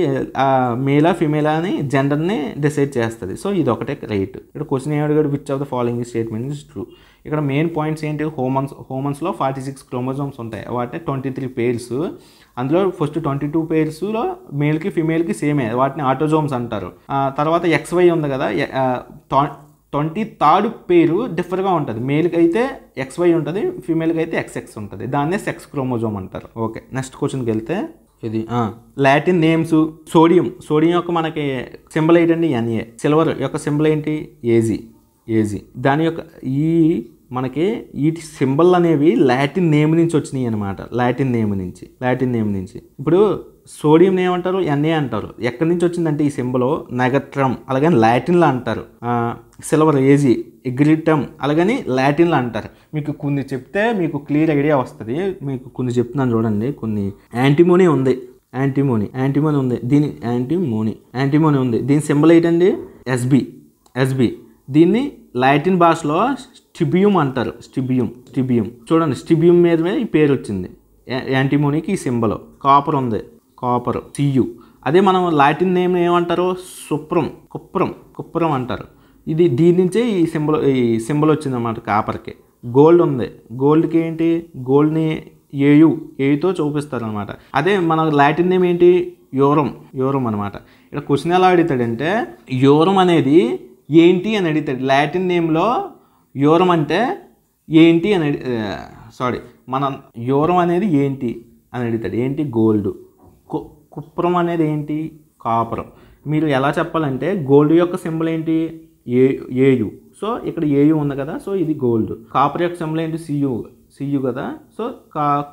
మేలా ఫిమేలా అని జెండర్ని డిసైడ్ చేస్తుంది. సో ఇది ఒకటే రైట్. ఇక్కడ క్వశ్చన్ ఏమడిగాడు, which of the following statement is true. ఇక్కడ మెయిన్ పాయింట్స్ ఏంటి, హ్యూమన్స్లో 46 క్రోమోజోమ్స్ ఉంటాయి, వాటిని 23 పేర్స్. అందులో ఫస్ట్ 22 పేర్స్లో మేల్కి ఫిమేల్కి సేమే, వాటిని ఆటోజోమ్స్ అంటారు. తర్వాత XY ఉంది కదా, 23rd పేరు డిఫర్గా ఉంటుంది. మేల్కి అయితే XY ఉంటుంది, ఫీమేల్కి అయితే XX ఉంటుంది. దాన్నే సెక్స్ క్రోమోజోమ్ అంటారు. ఓకే, నెక్స్ట్ క్వశ్చన్కి వెళ్తే ఇది లాటిన్ నేమ్స్. సోడియం యొక్క మనకి సింబల్ ఏంటండి, Na. సిల్వర్ యొక్క సింబల్ ఏంటి, Ag. దాని యొక్క మనకి ఈ సింబల్ అనేవి లాటిన్ నేమ్ నుంచి వచ్చినాయి అనమాట. లాటిన్ నేమ్ నుంచి ఇప్పుడు సోడియం ఏమంటారు, Na అంటారు. ఎక్కడి నుంచి వచ్చిందంటే ఈ సింబల్ నెగట్రమ్, అలాగని లాటిన్లో అంటారు. సిల్వర్ Ag, ఎగ్రిటమ్ అలాగని లాటిన్లో అంటారు. మీకు కొన్ని చెప్తే మీకు క్లియర్ ఐడియా వస్తుంది. మీకు కొన్ని చెప్తున్నాను చూడండి. కొన్ని యాంటీమోనీ ఉంది, దీని యాంటీమోనీ ఉంది. దీని సింబల్ ఏంటండి, SB. దీన్ని లాటిన్ భాషలో స్టిబియం అంటారు. స్టిబియం చూడండి, స్టిబియం మీద ఈ పేరు వచ్చింది. యాంటీమోనీకి ఈ సింబల్. కాపర్ ఉంది, Cu. అదే మనం లాటిన్ నేమ్ ఏమంటారు, కుప్రం అంటారు. దీని నుంచే ఈ సింబల్ వచ్చింది అన్నమాట కాపర్కి. గోల్డ్ ఉంది, గోల్డ్కి ఏంటి, గోల్డ్ని ఏయుతో చూపిస్తారు అనమాట. అదే మన లాటిన్ నేమ్ ఏంటి, యూరం అనమాట. ఇక్కడ క్వశ్చన్ ఎలా అడుగుతాడంటే, యూరం అనేది ఏంటి అని అడుగుతాడు. లాటిన్ నేమ్లో యూరం అంటే ఏంటి అని యూరం అనేది ఏంటి అని అడుగుతాడు. ఏంటి, గోల్డ్. కుప్రం అనేది ఏంటి, కాపర్. మీరు ఎలా చెప్పాలంటే గోల్డ్ యొక్క సింబల్ ఏంటి, ఏయు. సో ఇక్కడ ఏయు ఉంది కదా, సో ఇది గోల్డ్. కాపర్ యొక్క సింబల్ ఏంటి, సియు కదా. సో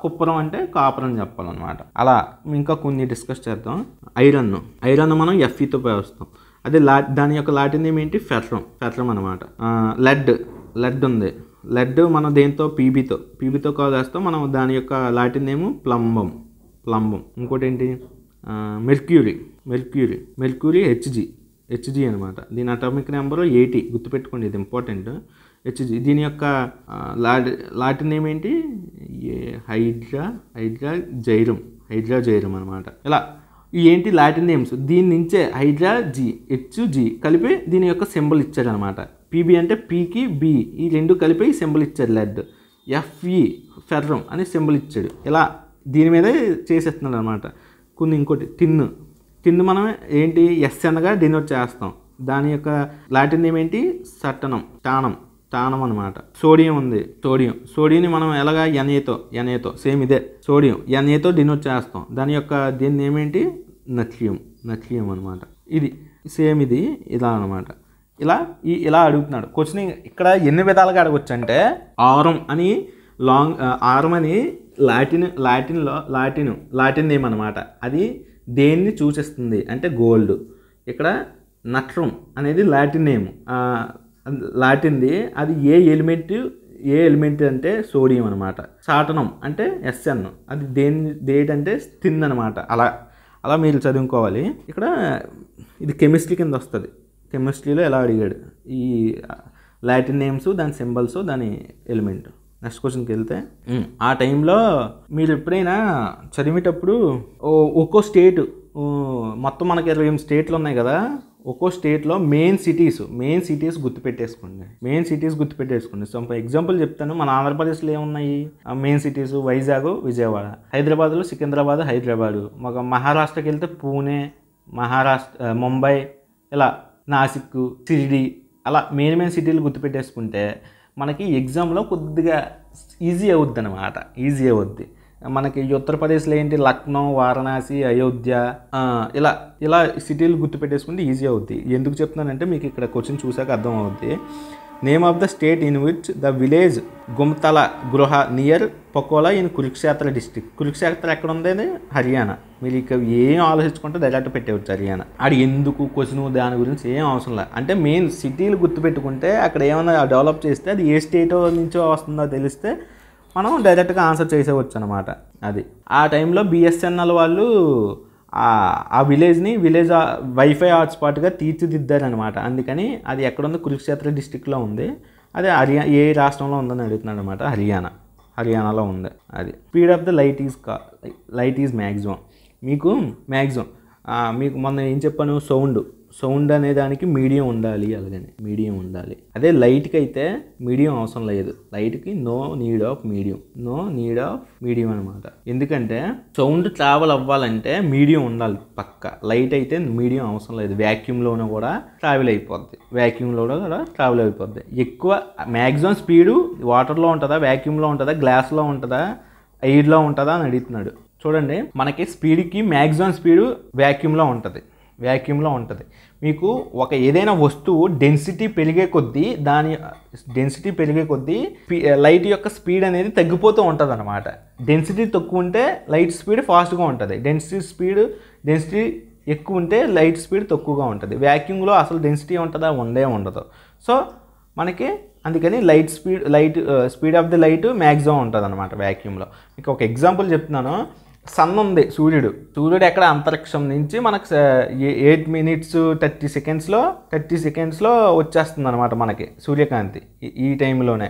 కుప్పరం అంటే కాపర్ అని చెప్పాలన్నమాట. అలా ఇంకా కొన్ని డిస్కస్ చేద్దాం. ఐరన్ మనం Feతో పేరుస్తాం. అదే దాని యొక్క లాటిన్ నేమ్ ఏంటి, ఫెర్రం అనమాట. లెడ్ ఉంది. లెడ్ మనం దేంతో, పీబీతో కాల్ చేస్తాం మనం. దాని యొక్క లాటిన్ నేమ్ ప్లంబం. ఇంకోటి ఏంటి, మెర్క్యూరీ హెచ్జి అనమాట. దీని అటామిక్ నెంబర్ 80, గుర్తుపెట్టుకోండి, ఇది ఇంపార్టెంట్. హెచ్జి. దీని యొక్క లాటిన్ నేమ్ ఏంటి, హైడ్రాజైరం అనమాట. ఇలా ఏంటి లాటిన్ నేమ్స్. దీని నుంచే హెచ్జి కలిపి దీని యొక్క సింబల్ ఇచ్చాడు అనమాట. పీబీ అంటే పీకి బి, ఈ రెండు కలిపి సింబల్ ఇచ్చాడు. లెడ్. Fe ఫెర్రం అనే సింబల్ ఇచ్చాడు. ఇలా దీని మీదే చేసేస్తున్నాడు అనమాట. ఇంకోటి టిన్ మనం ఏంటి, ఎస్ అనగా డినోట్ చేస్తాం. దాని యొక్క లాటిన్ నేమ్ ఏంటి, టానం అనమాట. సోడియం ఉంది, సోడియంని మనం ఎలాగా ఎన్ఏతో సేమ్ ఇదే సోడియం ఎన్ఏతో డినోట్ చేస్తాం. దీని నేమ్ ఏంటి, నట్రియం అనమాట. ఇది సేమ్, ఇది ఇలా అనమాట. ఇలా అడుగుతున్నాడు క్వశ్చన్. ఇక్కడ ఎన్ని విధాలుగా అడగొచ్చు అంటే, ఆరం అని లాటిన్ నేమ్ అనమాట. అది దేన్ని సూచిస్తుంది అంటే గోల్డ్. ఇక్కడ నట్రం అనేది లాటిన్ నేమ్, లాటిన్ది. అది ఏ ఎలిమెంట్ అంటే సోడియం అనమాట. సాటనం అంటే SN, అది దేంటే స్థిన్ అనమాట. అలా మీరు చదువుకోవాలి. ఇక్కడ ఇది కెమిస్ట్రీ కింద వస్తుంది. కెమిస్ట్రీలో ఎలా అడిగాడు, ఈ లాటిన్ నేమ్స్, దాని సింబల్స్, దాని ఎలిమెంట్. నెక్స్ట్ క్వశ్చన్కి వెళ్తే, ఆ టైంలో మీరు ఎప్పుడైనా చదివేటప్పుడు ఒక్కో స్టేట్, మొత్తం మనకి 28 స్టేట్లు ఉన్నాయి కదా, ఒక్కో స్టేట్లో మెయిన్ సిటీస్ గుర్తుపెట్టేసుకోండి. సో ఎగ్జాంపుల్ చెప్తాను. మన ఆంధ్రప్రదేశ్లో ఏమున్నాయి మెయిన్ సిటీస్, వైజాగ్, విజయవాడ. హైదరాబాద్లో సికింద్రాబాద్, హైదరాబాదు. మహారాష్ట్రకి వెళ్తే పూణే, ముంబై, ఇలా నాసిక్, షిరిడి, అలా మెయిన్ సిటీలు గుర్తుపెట్టేసుకుంటే మనకి ఎగ్జామ్లో కొద్దిగా ఈజీ అవుద్ది. మనకి ఉత్తరప్రదేశ్లో ఏంటి లక్నో, వారణాసి, అయోధ్య, ఇలా ఇలా సిటీలు గుర్తుపెట్టేసుకుంటే ఈజీ అవుద్ది. ఎందుకు చెప్తున్నానంటే మీకు ఇక్కడ క్వశ్చన్ చూసాక అర్థం అవుద్ది. Name of the state in which the village Gumthala Garhu near పకోలా ఇన్ కురుక్షేత్ర డిస్ట్రిక్ట్. కురుక్షేత్ర ఎక్కడ ఉంది? హర్యానా. మీరు ఇక ఏం ఆలోచించుకుంటే డైరెక్ట్ పెట్టేవచ్చు హర్యానా. అది ఎందుకు క్వశ్చన్ దాని గురించి ఏం అవసరం లేదు. అంటే మెయిన్ సిటీలు గుర్తుపెట్టుకుంటే అక్కడ ఏమైనా డెవలప్ చేస్తే అది ఏ స్టేట్ నుంచో వస్తుందో తెలిస్తే మనం డైరెక్ట్గా ఆన్సర్ చేసేవచ్చు అనమాట. అది ఆ టైంలో బిఎస్ఎన్ఎల్ వాళ్ళు ఆ విలేజ్ వైఫై హాట్స్పాట్గా తీర్చిదిద్దారనమాట. అందుకని అది ఎక్కడుంది? కురుక్షేత్ర డిస్ట్రిక్ట్లో ఉంది. అదే ఏ రాష్ట్రంలో ఉందని అడుగుతున్నాడు అనమాట. హర్యానాలో ఉంది. అది speed of the light is maximum. మీకు మొన్న ఏం చెప్పాను? సౌండ్ అనే దానికి మీడియం ఉండాలి. అలాగని మీడియం ఉండాలి. అదే లైట్కి అయితే మీడియం అవసరం లేదు. లైట్కి నో నీడ్ ఆఫ్ మీడియం అనమాట. ఎందుకంటే సౌండ్ ట్రావెల్ అవ్వాలంటే మీడియం ఉండాలి పక్క. లైట్ అయితే మీడియం అవసరం లేదు. వ్యాక్యూమ్లోనూ కూడా ట్రావెల్ అయిపోద్ది. ఎక్కువ మ్యాక్సిమం స్పీడు వాటర్లో ఉంటుందా, వ్యాక్యూమ్లో ఉంటుందా, గ్లాస్లో ఉంటుందా, ఎయిర్లో ఉంటుందా అని అడుగుతున్నాడు. చూడండి, మనకి స్పీడ్కి మ్యాక్సిమం స్పీడు వ్యాక్యూమ్లో ఉంటుంది. మీకు ఒక ఏదైనా వస్తువు డెన్సిటీ పెరిగే కొద్దీ లైట్ యొక్క స్పీడ్ అనేది తగ్గిపోతూ ఉంటుంది అనమాట. డెన్సిటీ తక్కువ ఉంటే లైట్ స్పీడ్ ఫాస్ట్గా ఉంటుంది. డెన్సిటీ ఎక్కువ ఉంటే లైట్ స్పీడ్ తక్కువగా ఉంటుంది. వ్యాక్యూమ్లో అసలు డెన్సిటీ ఉంటుందా? ఉండదు. సో మనకి అందుకని speed of the light maximum ఉంటుంది అనమాట వ్యాక్యూమ్లో. మీకు ఒక ఎగ్జాంపుల్ చెప్తున్నాను. సన్ ఉంది, సూర్యుడు ఎక్కడ? అంతరిక్షం నుంచి మనకు 8 minutes 30 seconds వచ్చేస్తుంది అనమాట మనకి సూర్యకాంతి. ఈ టైంలోనే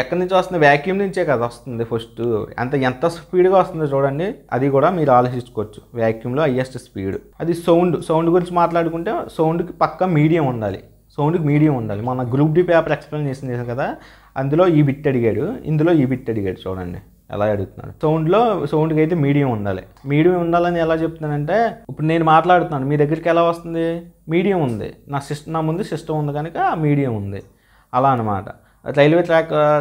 ఎక్కడి నుంచి వస్తుంది? వ్యాక్యూమ్ నుంచే కదా వస్తుంది ఫస్ట్. ఎంత స్పీడ్గా వస్తుందో చూడండి. అది కూడా మీరు ఆలోచించుకోవచ్చు. వ్యాక్యూమ్లో హైయెస్ట్ స్పీడ్. అది సౌండ్ గురించి మాట్లాడుకుంటే సౌండ్కి పక్కా మీడియం ఉండాలి. మన గ్రూప్ డి పేపర్ ఎక్స్ప్లెయిన్ చేసాం కదా, అందులో ఈ బిట్ అడిగాడు, ఇందులో ఈ బిట్ అడిగాడు. చూడండి ఎలా అడుగుతున్నాడు. సౌండ్కి అయితే మీడియం ఉండాలని ఎలా చెప్తున్నానంటే, ఇప్పుడు నేను మాట్లాడుతున్నాను, మీ దగ్గరికి ఎలా వస్తుంది? మీడియం ఉంది. నా ముందు సిస్టమ్ ఉంది కనుక మీడియం ఉంది. అలా అనమాట. రైల్వే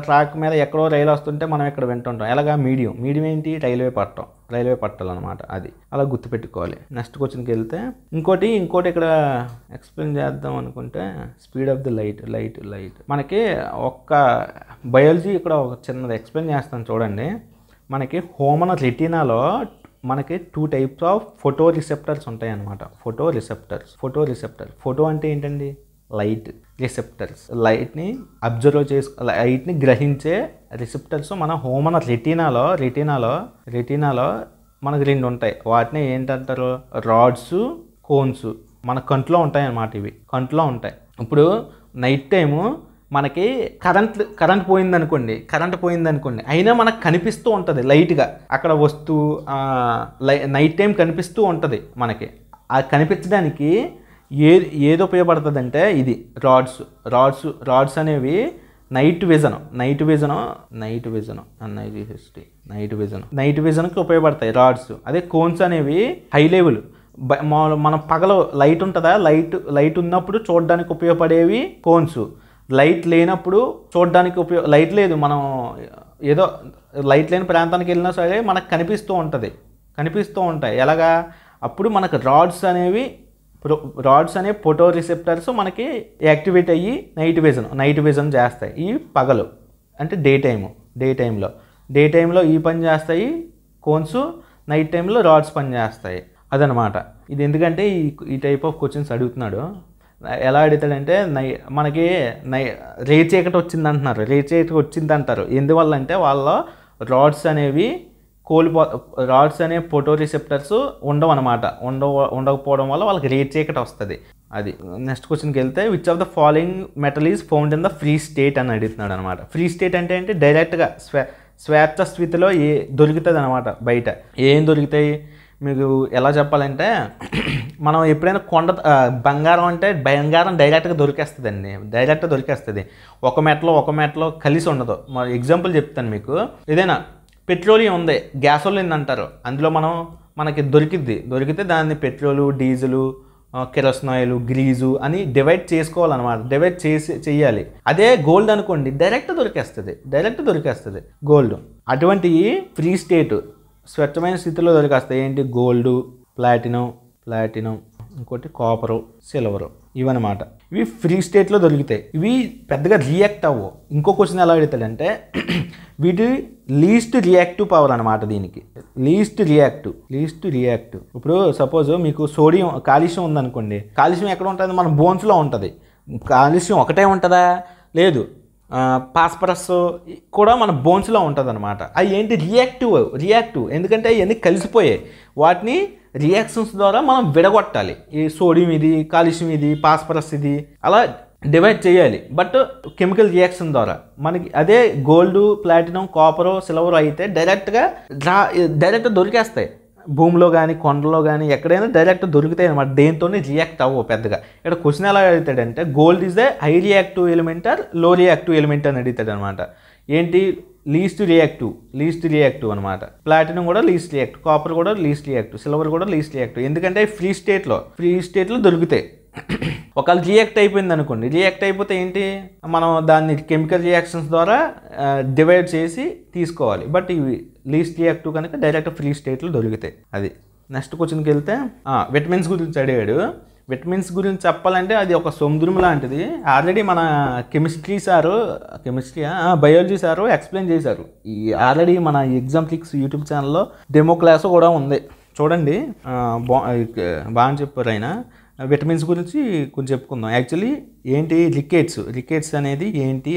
ట్రాక్ మీద ఎక్కడో రైలు వస్తుంటే మనం ఇక్కడ వింటుంటాం. ఎలాగా? మీడియం ఏంటి? రైల్వే పట్టాలన్నమాట. అది అలా గుర్తుపెట్టుకోవాలి. నెక్స్ట్ క్వశ్చన్కి వెళ్తే ఇంకోటి ఇక్కడ ఎక్స్ప్లెయిన్ చేద్దాం అనుకుంటే, స్పీడ్ ఆఫ్ ది లైట్ మనకి ఒక్క బయాలజీ ఇక్కడ ఒక చిన్నది ఎక్స్ప్లెయిన్ చేస్తాను చూడండి. మనకి హ్యూమన్ రెటీనాలో మనకి 2 types ఆఫ్ ఫోటో రిసెప్టర్స్ ఉంటాయి అన్నమాట. ఫోటో అంటే ఏంటండి? లైట్. రిసెప్టర్స్ లైట్ని లైట్ని గ్రహించే రిసెప్టర్స్ మన హ్యూమన్ రెటీనాలో మనకు 2 ఉంటాయి. వాటిని ఏంటంటారు? Rods, cones. మన కంట్లో ఉంటాయి అన్నమాట. ఇవి కంట్లో ఉంటాయి. ఇప్పుడు నైట్ టైము మనకి కరెంట్ పోయిందనుకోండి, అయినా మనకు కనిపిస్తూ ఉంటుంది లైట్గా. అక్కడ వస్తువు నైట్ టైం కనిపిస్తూ ఉంటుంది మనకి. అది కనిపించడానికి ఏది ఉపయోగపడుతుంది అంటే ఇది రాడ్స్ అనేవి నైట్ విజన్కి ఉపయోగపడతాయి రాడ్స్. అదే కోన్స్ అనేవి హై లెవెల్. మన పగలు లైట్ ఉంటుందా, లైట్ ఉన్నప్పుడు చూడడానికి ఉపయోగపడేవి కోన్స్. లైట్ లేనప్పుడు చూడడానికి లైట్ లేదు, మనం ఏదో లైట్ లేని ప్రాంతానికి వెళ్ళినా సరే మనకు కనిపిస్తూ ఉంటాయి. ఎలాగా? అప్పుడు మనకు రాడ్స్ అనే ఫోటో రిసెప్టర్స్ మనకి యాక్టివేట్ అయ్యి నైట్ విజన్ చేస్తాయి. ఈ పగలు అంటే డే టైంలో ఈ పని చేస్తాయి కోన్స్, నైట్ టైంలో రాడ్స్ పని చేస్తాయి. అదనమాట. ఇది ఎందుకంటే ఈ టైప్ ఆఫ్ క్వశ్చన్స్ అడుగుతున్నాడు. ఎలా అడుగుతాడంటే, మనకి రే చీకటి వచ్చిందంటారు. ఎందువల్ల అంటే వాళ్ళ రాడ్స్ అనే ఫోటో రిసెప్టర్స్ ఉండకపోవడం వల్ల వాళ్ళకి రే చీకటి వస్తుంది. అది. నెక్స్ట్ క్వశ్చన్కి వెళ్తే, which of the following metal is found in the free state అని అడుగుతున్నాడు అనమాట. ఫ్రీ స్టేట్ అంటే ఏంటి? డైరెక్ట్గా స్వేచ్ఛ స్థితిలో దొరుకుతుంది అనమాట. బయట ఏం దొరుకుతాయి మీకు ఎలా చెప్పాలంటే, మనం ఎప్పుడైనా బంగారం డైరెక్ట్గా దొరికేస్తుంది. ఒక మెట్లో కలిసి ఉండదు. ఎగ్జాంపుల్ చెప్తాను మీకు. ఏదైనా పెట్రోలియం ఉంది, గ్యాసోలిన్ అంటారు. అందులో మనకి దొరికితే దాన్ని పెట్రోలు, డీజిలు, కెరోసిన్, గ్రీజు అని డివైడ్ చేసుకోవాలన్నమాట. చెయ్యాలి. అదే గోల్డ్ అనుకోండి, డైరెక్ట్ దొరికేస్తుంది గోల్డ్. అటువంటి ఫ్రీ స్టేట్ స్వచ్ఛమైన స్థితిలో దొరికేస్తాయి. ఏంటి? గోల్డ్, ప్లాటినం, ఇంకోటి కాపరు, సిల్వరు, ఇవన్నమాట. ఇవి ఫ్రీ స్టేట్లో దొరుకుతాయి. ఇవి పెద్దగా రియాక్ట్ అవ్వవు. ఇంకో క్వశ్చన్ ఎలా అడుగుతాడంటే వీటి లీస్ట్ రియాక్టివ్ పవర్ అనమాట. దీనికి లీస్ట్ రియాక్టివ్. ఇప్పుడు సపోజ్ మీకు కాల్షియం ఉందనుకోండి. కాల్షియం ఎక్కడ ఉంటుంది? మన బోన్స్లో ఉంటుంది. కాల్షియం ఒకటే ఉంటుందా? లేదు. ఫాస్ఫరస్ కూడా మన బోన్స్లో ఉంటుంది అనమాట. అవి ఏంటి? రియాక్టివ్. ఎందుకంటే అవన్నీ కలిసిపోయాయి. వాటిని రియాక్షన్స్ ద్వారా మనం విడగొట్టాలి. ఈ సోడియం ఇది, కాల్షియం ఇది, ఫాస్ఫరస్ ఇది, అలా డివైడ్ చేయాలి. బట్ కెమికల్ రియాక్షన్ ద్వారా మనకి అదే గోల్డ్, ప్లాటినం, కాపరు, సిల్వర్ అయితే డైరెక్ట్ దొరికేస్తాయి. భూమిలో కానీ కొండలో కానీ ఎక్కడైనా డైరెక్ట్ దొరుకుతాయి అనమాట. దేంతో రియాక్ట్ అవ్వవు పెద్దగా. ఇక్కడ క్వశ్చన్ ఎలా అడుగుతాడంటే gold is a high reactive element or low reactive element అని అడుగుతాడు అనమాట. ఏంటి? లీస్ట్ రియాక్టివ్ అనమాట. ప్లాటినం కూడా లీస్ట్ రియాక్టివ్, కాపర్ కూడా లీస్ట్ రియాక్టివ్, సిల్వర్ కూడా లీస్ట్ రియాక్టివ్. ఎందుకంటే ఫ్రీ స్టేట్లో దొరుకుతాయి. ఒకవేళ రియాక్ట్ అయిపోయింది అనుకోండి, రియాక్ట్ అయిపోతే ఏంటి? మనం దాన్ని కెమికల్ రియాక్షన్స్ ద్వారా డివైడ్ చేసి తీసుకోవాలి. బట్ ఇవి లీస్ట్ రియాక్టివ్ కనుక డైరెక్ట్ ఫ్రీ స్టేట్లో దొరుకుతాయి. అది. నెక్స్ట్ క్వశ్చన్కి వెళ్తే విటమిన్స్ గురించి అడిగాడు. విటమిన్స్ గురించి చెప్పాలంటే అది ఒక సముద్రం లాంటిది. ఆల్రెడీ మన బయాలజీ సారు ఎక్స్ప్లెయిన్ చేశారు. ఈ ఆల్రెడీ మన ఎగ్జాంప్లిక్స్ యూట్యూబ్ ఛానల్లో డెమో క్లాస్ కూడా ఉంది, చూడండి. బాగా చెప్పారు ఆయన. విటమిన్స్ గురించి కొంచెం చెప్పుకుందాం. యాక్చువల్లీ ఏంటి రికెట్స్ అనేది ఏంటి,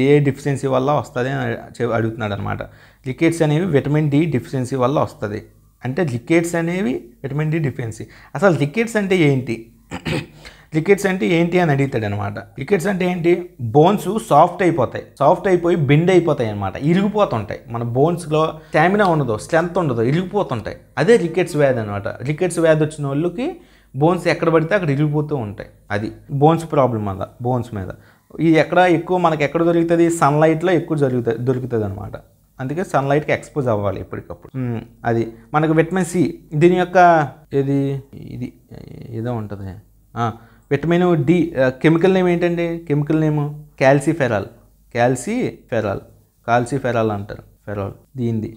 ఏ డిఫిషియన్సీ వల్ల వస్తుంది అని అడుగుతున్నాడు అనమాట. రికెట్స్ అనేవి విటమిన్ డి డిఫిషియన్సీ వల్ల వస్తుంది. అంటే రికెట్స్ అనేవి విటమిన్ డి డిఫిషియన్సీ. అసలు రికెట్స్ అంటే ఏంటి అని అడుగుతాడు అనమాట. రికెట్స్ అంటే ఏంటి? బోన్స్ సాఫ్ట్ అయిపోయి బెండ్ అయిపోతాయి అనమాట. ఇరిగిపోతుంటాయి. మన బోన్స్లో స్టామినా ఉండదు, స్ట్రెంత్ ఉండదు, ఇరిగిపోతుంటాయి. అదే రికెట్స్ వ్యాధి అనమాట. రికెట్స్ వ్యాధి వచ్చిన వాళ్ళకి బోన్స్ ఎక్కడ పడితే అక్కడ ఇరిగిపోతూ ఉంటాయి. అది బోన్స్ ప్రాబ్లం అదా. బోన్స్ మీద ఇది మనకి ఎక్కడ దొరుకుతుంది? సన్లైట్లో ఎక్కువ దొరుకుతుంది అనమాట. అందుకే సన్లైట్కి ఎక్స్పోజ్ అవ్వాలి ఎప్పటికప్పుడు. అది మనకు విటమిన్ సి. దీని యొక్క ఏదో ఉంటుంది. విటమిన్ డి కెమికల్ నేమ్ ఏంటండి? కెమికల్ నేమ్ క్యాల్సిఫెరాల్ అంటారు. దీనిది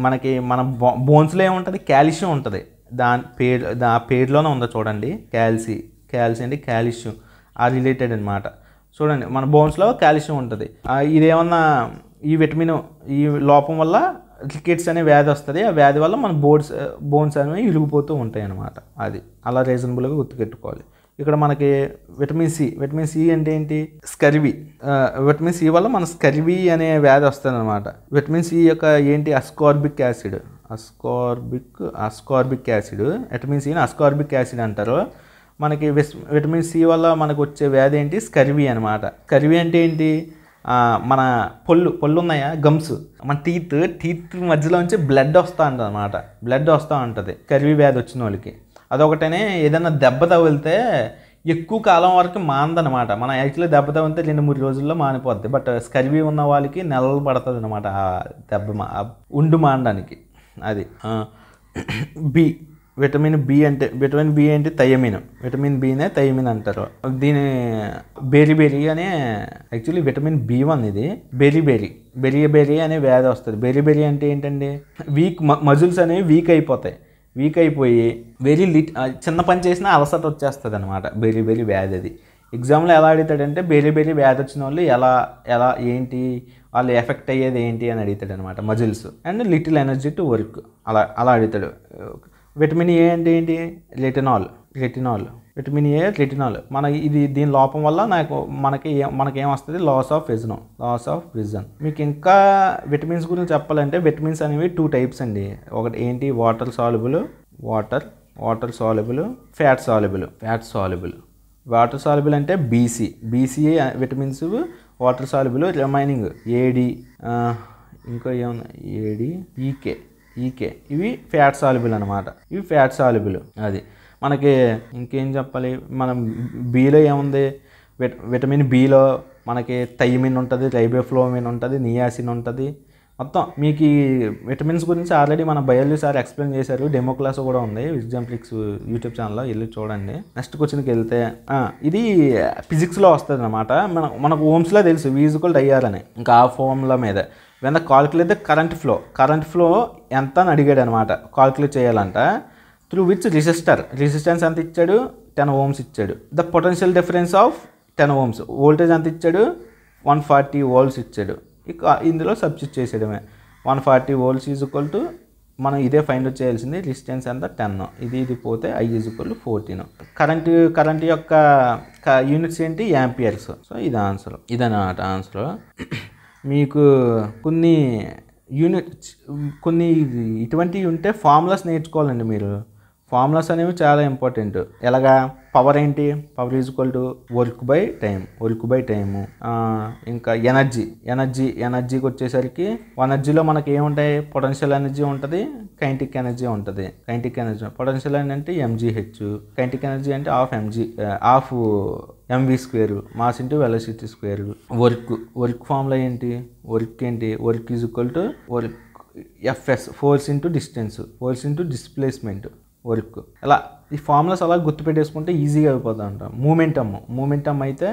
మనకి మన బోన్స్లో ఏముంటుంది? కాల్షియం ఉంటుంది. దాని పేరులోనే ఉందో చూడండి. క్యాల్సి అంటే కాల్షియం రిలేటెడ్ అనమాట. చూడండి, మన బోన్స్లో కాల్షియం ఉంటుంది. ఇదేమన్నా ఈ లోపం వల్ల రికెట్స్ అనే వ్యాధి వస్తుంది. ఆ వ్యాధి వల్ల మన బోన్స్ అనేవి ఇరిగిపోతూ ఉంటాయి అన్నమాట. అది అలా రీజనబుల్గా గుర్తుపెట్టుకోవాలి. ఇక్కడ మనకి విటమిన్ సి అంటే ఏంటి? స్కర్వీ. విటమిన్ సి వల్ల మన స్కర్వీ అనే వ్యాధి వస్తుంది అనమాట. విటమిన్ సి యొక్క ఏంటి? Ascorbic acid. విటమిన్ సిని అస్కార్బిక్ యాసిడ్ అంటారు. మనకి విటమిన్ సి వల్ల మనకు వచ్చే వ్యాధి ఏంటి? స్కర్వీ అనమాట. స్కర్వీ అంటే ఏంటి? మన పళ్ళు ఉన్నాయా? గమ్స్, మన టీత్ మధ్యలో నుంచి బ్లడ్ వస్తూ ఉంటుంది స్కర్వీ వ్యాధి వచ్చిన వాళ్ళకి. అదొకటనే. ఏదైనా దెబ్బ తగిలితే ఎక్కువ కాలం వరకు మానదనమాట. మనం యాక్చువల్లీ దెబ్బ తగిలితే 2-3 రోజుల్లో మానిపోద్ది. బట్ స్కర్వీ ఉన్న వాళ్ళకి నెలలు పడుతుంది అనమాట ఆ దెబ్బ ఉండు మానడానికి. అది. విటమిన్ బి అంటే థయమిన్. విటమిన్ బినే థయమిన్ అంటారు. దీని బెరీ అనే యాక్చువల్లీ విటమిన్ B1 ఇది. బెరీ అనే వ్యాధి వస్తుంది. బెరీ అంటే ఏంటండి? మజిల్స్ అనేవి వీక్ అయిపోయి చిన్న పని చేసినా అలసట వచ్చేస్తుంది అనమాట. బెరీ వ్యాధి అది. ఎగ్జామ్లో ఎలా అడుగుతాడంటే బెరీ వ్యాధి వచ్చిన వాళ్ళు ఎలా ఏంటి, వాళ్ళు ఎఫెక్ట్ అయ్యేది ఏంటి అని అడుగుతాడు అనమాట. Muscles and little energy to work అలా అడుగుతాడు. విటమిన్ ఏ అంటే ఏంటి? రెటినాల్. Vitamin A retinol. దీని లోపం వల్ల మనకేం వస్తుంది? Loss of vision. మీకు ఇంకా విటమిన్స్ గురించి చెప్పాలంటే విటమిన్స్ అనేవి 2 టైప్స్ అండి. ఒకటి ఏంటి? Water soluble, fat soluble. Water soluble అంటే BC vitamins water soluble. Remaining AD, ఇంకా ఏమన్నా ఏడి, ఈకే ఇవి ఫ్యాట్ సాల్యుబుల్ అనమాట. అది మనకి ఇంకేం చెప్పాలి? మనం బిలో ఏముంది? విటమిన్ బిలో మనకి థైమిన్ ఉంటుంది, రైబోఫ్లోవిన్ ఉంటుంది, నియాసిన్ ఉంటుంది. మొత్తం మీకు ఈ విటమిన్స్ గురించి ఆల్రెడీ మన బయాలజీ సార్ ఎక్స్ప్లెయిన్ చేశారు. డెమో క్లాస్ కూడా ఉంది ఎగ్జాంప్లిక్స్ యూట్యూబ్ ఛానల్లో, వెళ్ళి చూడండి. నెక్స్ట్ క్వశ్చన్కి వెళ్తే ఇది ఫిజిక్స్లో వస్తుంది అనమాట. మనకు ఓమ్స్లో తెలుసు V = IR అని. ఇంకా ఆ ఫార్ములా మీద when the calculate the current flow ఎంత అని అడిగాడు అనమాట. కాల్కులేట్ చేయాలంట. త్రూ విచ్ రెసిస్టెన్స్ ఎంత ఇచ్చాడు, 10 ohms ఇచ్చాడు. The potential difference of 10 ohms, voltage ఎంత ఇచ్చాడు, 140 volts ఇచ్చాడు. ఇక ఇందులో సబ్స్టిట్యూట్ చేసేయడమే. 140 volts ఈజ్ ఈక్వల్ టు మనం ఇదే ఫైండ్ అవుట్ చేయాల్సింది. రెసిస్టెన్స్ ఎంత 10, ఇది పోతే I is equal to 14. Current యొక్క యూనిట్స్ ఏంటి, యాంపియర్స్. సో ఇది ఆన్సర్, ఇదన్నమాట ఆన్సర్. మీకు కొన్ని ఇటువంటివి ఉంటే ఫార్ములాస్ నేర్చుకోవాలండి మీరు. ఫార్ములాస్ అనేవి చాలా ఇంపార్టెంట్. ఎలాగా, పవర్ ఏంటి, power is equal to work by time. ఇంకా ఎనర్జీకి వచ్చేసరికి ఎనర్జీలో మనకి ఏముంటాయి, పొటెన్షియల్ ఎనర్జీ ఉంటుంది, కైనెటిక్ ఎనర్జీ ఉంటుంది. పొటెన్షియల్ అంటే MGH, కైనెటిక్ ఎనర్జీ అంటే half mv², mass into velocity square. Work formula ఏంటి, work is equal to FS, force into displacement work. ఇలా ఈ ఫార్ములాస్ అలా గుర్తుపెట్టేసుకుంటే ఈజీగా అయిపోతా ఉంటాం. మూమెంటమ్ అయితే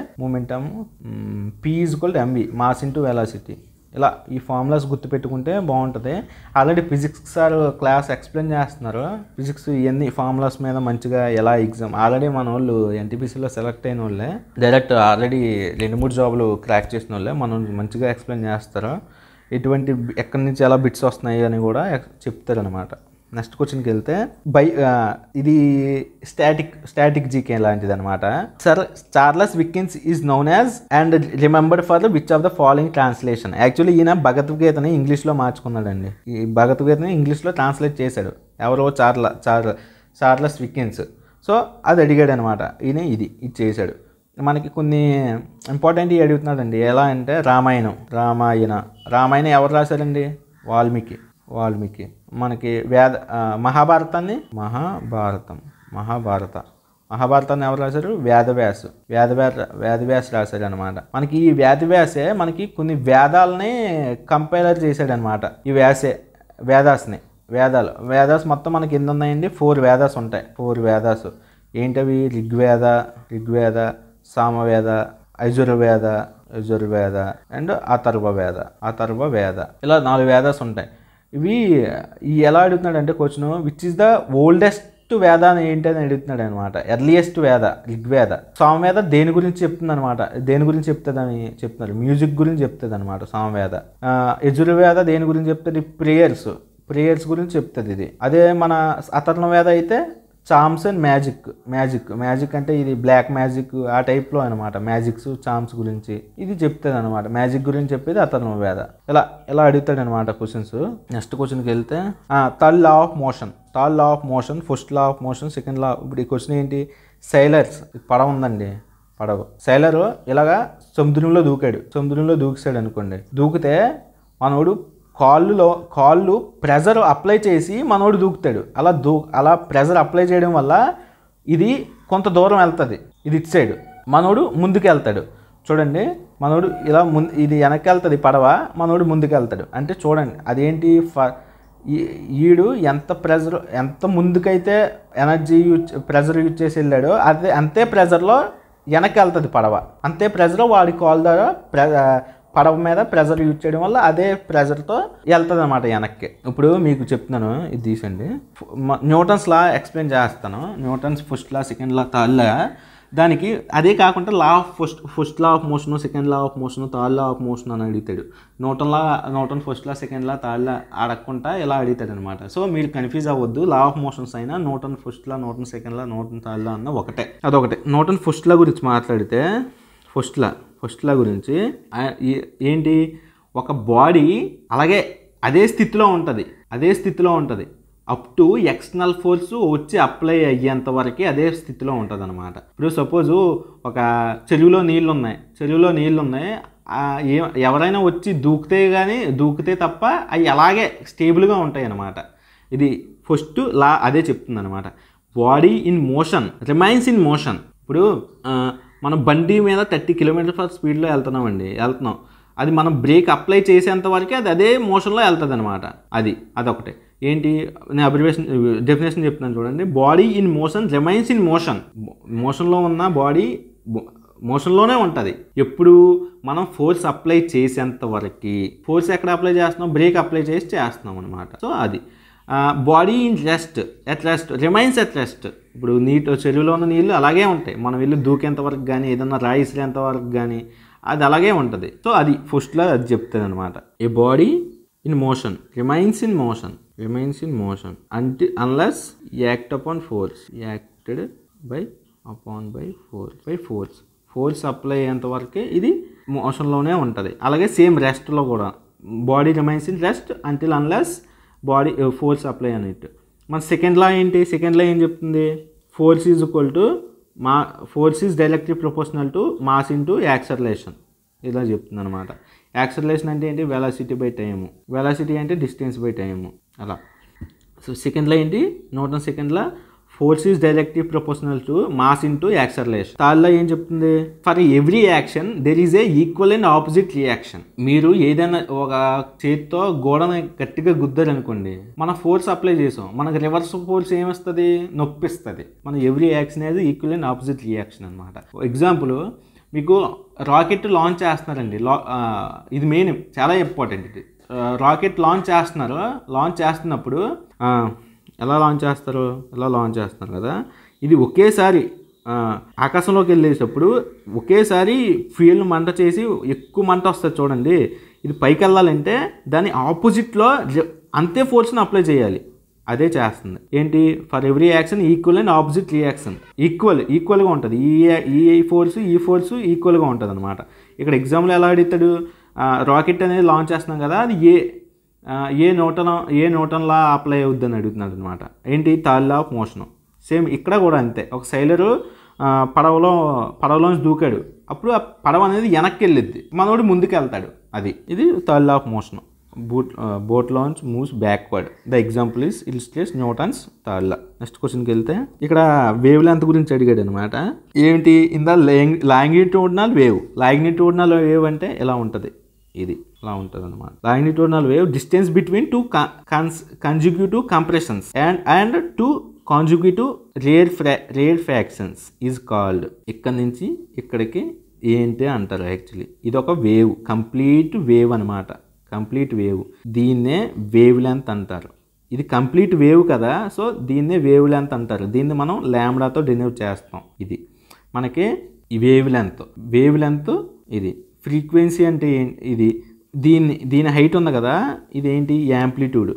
P is equal to MV, mass into velocity. ఇలా ఈ ఫార్ములాస్ గుర్తుపెట్టుకుంటే బాగుంటుంది. Already physics sir class explain చేస్తున్నారు. ఫిజిక్స్ ఇవన్నీ ఫార్ములాస్ మీద మంచిగా ఎలా ఎగ్జామ్, ఆల్రెడీ మన వాళ్ళు NTPCలో సెలెక్ట్ అయిన వాళ్ళే, డైరెక్ట్ ఆల్రెడీ 2-3 జాబులు క్రాక్ చేసిన వాళ్ళే మనం మంచిగా ఎక్స్ప్లెయిన్ చేస్తారు. ఎక్కడి నుంచి ఎలా బిట్స్ వస్తున్నాయి అని కూడా చెప్తారనమాట. నెక్స్ట్ క్వశ్చన్కి వెళ్తే ఇది స్టాటిక్ జీకే లాంటిది అనమాట. Charles Wilkins is known as and remembered for the which of the following translation. Actually ఈయన భగవద్గీతని ఇంగ్లీష్లో మార్చుకున్నాడండి. ఈ భగవద్గీతని ఇంగ్లీష్లో ట్రాన్స్లేట్ చేశాడు. ఎవరో చార్లెస్ వికిన్స్. సో అది అడిగాడు అనమాట. ఈయన ఇది చేశాడు. మనకి కొన్ని ఇంపార్టెంట్ అడుగుతున్నాడండి. ఎలా అంటే రామాయణం ఎవరు రాశారండి, వాల్మీకి. మనకి మహాభారతాన్ని ఎవరు రాశారు, వేదవ్యాస్ రాశాడు అనమాట. మనకి ఈ వేదవ్యాసే మనకి కొన్ని వేదాలని కంపైలర్ చేశాడు అనమాట. ఈ వేదాస్ మొత్తం మనకి ఎన్ని ఉన్నాయండి, 4 వేదాస్ ఉంటాయి. 4 వేదాస్ ఏంటవి, ఋగ్వేద, సామవేద, యజుర్వేద అండ్ అథర్వవేద. ఇలా 4 వేదాస్ ఉంటాయి. ఇవి ఎలా అడుగుతున్నాడు అంటే question, which is the oldest వేద అని ఏంటని అడుగుతున్నాడు అనమాట. ఎర్లియస్ట్ వేద ఋగ్వేద. సామవేద దేని గురించి చెప్తుంది అనమాట, చెప్తుందని చెప్తున్నారు, మ్యూజిక్ గురించి చెప్తుంది అనమాట సామవేద. యజుర్వేద దేని గురించి చెప్తుంది, ప్రేయర్స్ గురించి చెప్తుంది ఇది. అదే మన అథర్వవేద అయితే చామ్స్ అండ్ మ్యాజిక్ అంటే ఇది బ్లాక్ మ్యాజిక్ ఆ టైప్లో అనమాట. మ్యాజిక్స్, చామ్స్ గురించి ఇది చెప్తుంది అనమాట. మ్యాజిక్ గురించి చెప్పేది అథర్వవేద. ఇలా అడుగుతాడు అనమాట క్వశ్చన్స్. నెక్స్ట్ క్వశ్చన్కి వెళ్తే third law of motion, first law of motion, second లా. ఇప్పుడు ఈ క్వశ్చన్ ఏంటి, సైలర్స్, పడవ ఉందండి, సైలర్ ఇలాగా సముద్రంలో దూకేశాడు అనుకోండి. దూకితే మనోడు కాళ్ళు ప్రెజర్ అప్లై చేసి మనోడు దూకుతాడు. అలా ప్రెజర్ అప్లై చేయడం వల్ల ఇది కొంత దూరం వెళ్తుంది, ఇది ఇటు సైడ్, మనోడు ముందుకు వెళ్తాడు. చూడండి, మనోడు ఇలా ఇది వెనక్కి వెళ్తుంది పడవ, మనోడు ముందుకు వెళ్తాడు. అంటే చూడండి అదేంటి, ఈడు ఎంత ముందుకైతే ప్రెజర్ యూజ్ చేసి వెళ్ళాడో అంతే ప్రెజర్లో వెనక్కి వెళ్తుంది పడవ. అంతే ప్రెజర్ వాడి కాల్ ద్వారా పడవ మీద ప్రెజర్ యూజ్ చేయడం వల్ల అదే ప్రెజర్తో వెళ్తుంది అనమాట వెనక్కి. ఇప్పుడు మీకు చెప్తున్నాను, ఇది తీసండి. న్యూటన్స్ లా ఎక్స్ప్లెయిన్ చేస్తాను. Newton's first law, second law, third law. దానికి అదే కాకుండా first law of motion, second law of motion, third law of motion అని అడుగుతాడు. Newton first law, second law, third law అడగకుండా ఇలా అడుగుతాడు అనమాట. సో మీరు కన్ఫ్యూజ్ అవ్వద్దు. లా ఆఫ్ మోషన్స్ అయినా Newton first law, Newton second law, Newton third law అన్న అదొకటే. న్యూటన్ ఫస్ట్ లా గురించి మాట్లాడితే, ఫస్ట్ లా గురించి ఏంటి, ఒక బాడీ అలాగే అదే స్థితిలో ఉంటుంది అప్ టు ఎక్స్టర్నల్ ఫోర్స్ వచ్చి అప్లై అయ్యేంత వరకు అదే స్థితిలో ఉంటుంది అనమాట. ఇప్పుడు సపోజు ఒక చెరువులో నీళ్ళు ఉన్నాయి, ఎవరైనా వచ్చి దూకితే తప్ప అవి అలాగే స్టేబుల్గా ఉంటాయి అన్నమాట. ఇది ఫస్ట్ లా అదే చెప్తుంది అనమాట. Body in motion remains in motion. ఇప్పుడు మనం బండి మీద 30 km/h స్పీడ్లో వెళ్తున్నాం. అది మనం బ్రేక్ అప్లై చేసేంత వరకే అది అదే మోషన్లో వెళ్తుంది అనమాట. అదొకటి. ఏంటి, నేను డెఫినేషన్ చెప్తున్నాను చూడండి. Body in motion remains in మోషన్లో ఉన్న బాడీ మోషన్లోనే ఉంటుంది. ఎప్పుడు మనం ఫోర్స్ అప్లై చేసేంత వరకు. ఫోర్స్ ఎక్కడ అప్లై చేస్తున్నాం, బ్రేక్ అప్లై చేసి చేస్తున్నాం అనమాట. సో అది body in rest, at rest, remains at rest. ఇప్పుడు చెరువులో ఉన్న నీళ్ళు అలాగే ఉంటాయి, మనం వెళ్ళి దూకేంత వరకు కానీ ఏదన్నా రాయి ఇసిరేంత వరకు కానీ అది అలాగే ఉంటుంది. సో అది ఫస్ట్లో అది చెప్తుంది అనమాట. A body in motion remains in motion unless act upon force, acted by force apply అయ్యేంత వరకే ఇది మోషన్లోనే ఉంటుంది. అలాగే సేమ్ రెస్ట్లో కూడా body remains in rest until unless body force apply అనేది. మన సెకండ్ లా ఏంటి, సెకండ్ లా ఏం చెప్తుంది, force is directly proportional to mass into acceleration, ఇలా చెప్తుంది అనమాట. యాక్సలరేషన్ అంటే ఏంటి, వెలాసిటీ బై టైము, వెలాసిటీ అంటే డిస్టెన్స్ బై టైము అలా. సో సెకండ్లో ఏంటి, న్యూటన్ సెకండ్లో force is directly proportional to mass into acceleration. థర్డ్లో ఏం చెప్తుంది, for every action there is a equal and opposite reaction. మీరు ఏదైనా ఒక చేతితో గోడని గట్టిగా గుద్దారనుకోండి, మనం ఫోర్స్ అప్లై చేసాం, మనకు రివర్స్ ఫోర్స్ ఏమిస్తుంది, నొప్పిస్తుంది. మన ఎవ్రీ యాక్షన్ అనేది ఈక్వల్ అండ్ ఆపోజిట్ రియాక్షన్ అనమాట. ఎగ్జాంపుల్, మీకు రాకెట్ లాంచ్ చేస్తున్నారండి, ఇది మెయిన్ చాలా ఇంపార్టెంట్. ఇది రాకెట్ లాంచ్ చేస్తున్నప్పుడు ఎలా లాంచ్ చేస్తారు కదా, ఇది ఒకేసారి ఆకాశంలోకి వెళ్ళేటప్పుడు ఒకేసారి ఫ్యూయల్ మంట చేసి ఎక్కువ మంట వస్తుంది చూడండి. ఇది పైకి వెళ్ళాలంటే దాని ఆపోజిట్లో అంతే ఫోర్స్ని అప్లై చేయాలి. అదే చేస్తుంది ఏంటి, for every action equal and opposite reaction. ఈక్వల్గా ఉంటుంది, ఈ ఫోర్స్ ఈక్వల్గా ఉంటుంది అనమాట. ఇక్కడ ఎగ్జాంపుల్ ఎలా అడుగుతాడు, రాకెట్ అనేది లాంచ్ చేస్తున్నాం కదా, అది ఏ న్యూటన్లా అప్లై అవుద్దని అడుగుతున్నాడు అనమాట. ఏంటి, third law of motion. Same ఇక్కడ కూడా అంతే. ఒక సైలరు పడవలోంచి దూకాడు, అప్పుడు ఆ పడవ అనేది వెనక్కి వెళ్ళిద్ది, మనోడు ముందుకు వెళ్తాడు. ఇది third law of motion. boat launch moves backward. The example is illustrates Newton's third law. Next క్వశ్చన్కి వెళ్తే ఇక్కడ వేవ్ లెంత్ గురించి అడిగాడు అనమాట. ఏంటి, ఇన్ ద లాంగిట్యూడినల్ వేవ్ అంటే ఎలా ఉంటుంది, ఇది ఇలా ఉంటుంది అనమాట. Longitudinal wave distance between two consecutive compressions and two conjugative rarefactions is called. ఇక్కడ నుంచి ఇక్కడికి ఏంటి అంటారు యాక్చువల్లీ. ఇది ఒక వేవ్, కంప్లీట్ వేవ్ అనమాట. కంప్లీట్ వేవ్, దీన్నే వేవ్ లెంత్ అంటారు. ఇది కంప్లీట్ వేవ్ కదా, సో దీన్నే వేవ్ లెంత్ అంటారు. దీన్ని మనం లాంబ్డాతో డినోట్ చేస్తాం. ఇది మనకి ఈ వేవ్ లెంత్. ఇది ఫ్రీక్వెన్సీ అంటే ఇది దీని హైట్ ఉంది కదా, ఇదేంటి, యాంప్లిట్యూడ్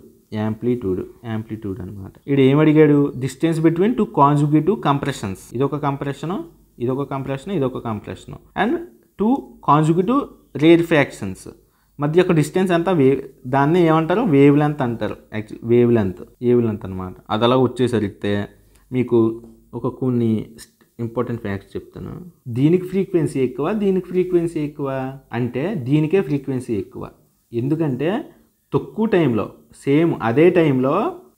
అనమాట. ఇక్కడ ఏమడిగాడు, distance between two conjugative compressions. ఇదొక compression and two conjugative rarefactions మధ్య ఒక డిస్టెన్స్ అంతా దాన్ని ఏమంటారు, వేవ్ లెంత్ అంటారు. యాక్చువల్లీ వేవ్ లెంత్ అనమాట. అది అలా వచ్చేసరికి మీకు కొన్ని ఇంపార్టెంట్ ఫ్యాక్ట్స్ చెప్తాను. దీనికి ఫ్రీక్వెన్సీ ఎక్కువ అంటే దీనికే ఫ్రీక్వెన్సీ ఎక్కువ. ఎందుకంటే తక్కువ టైంలో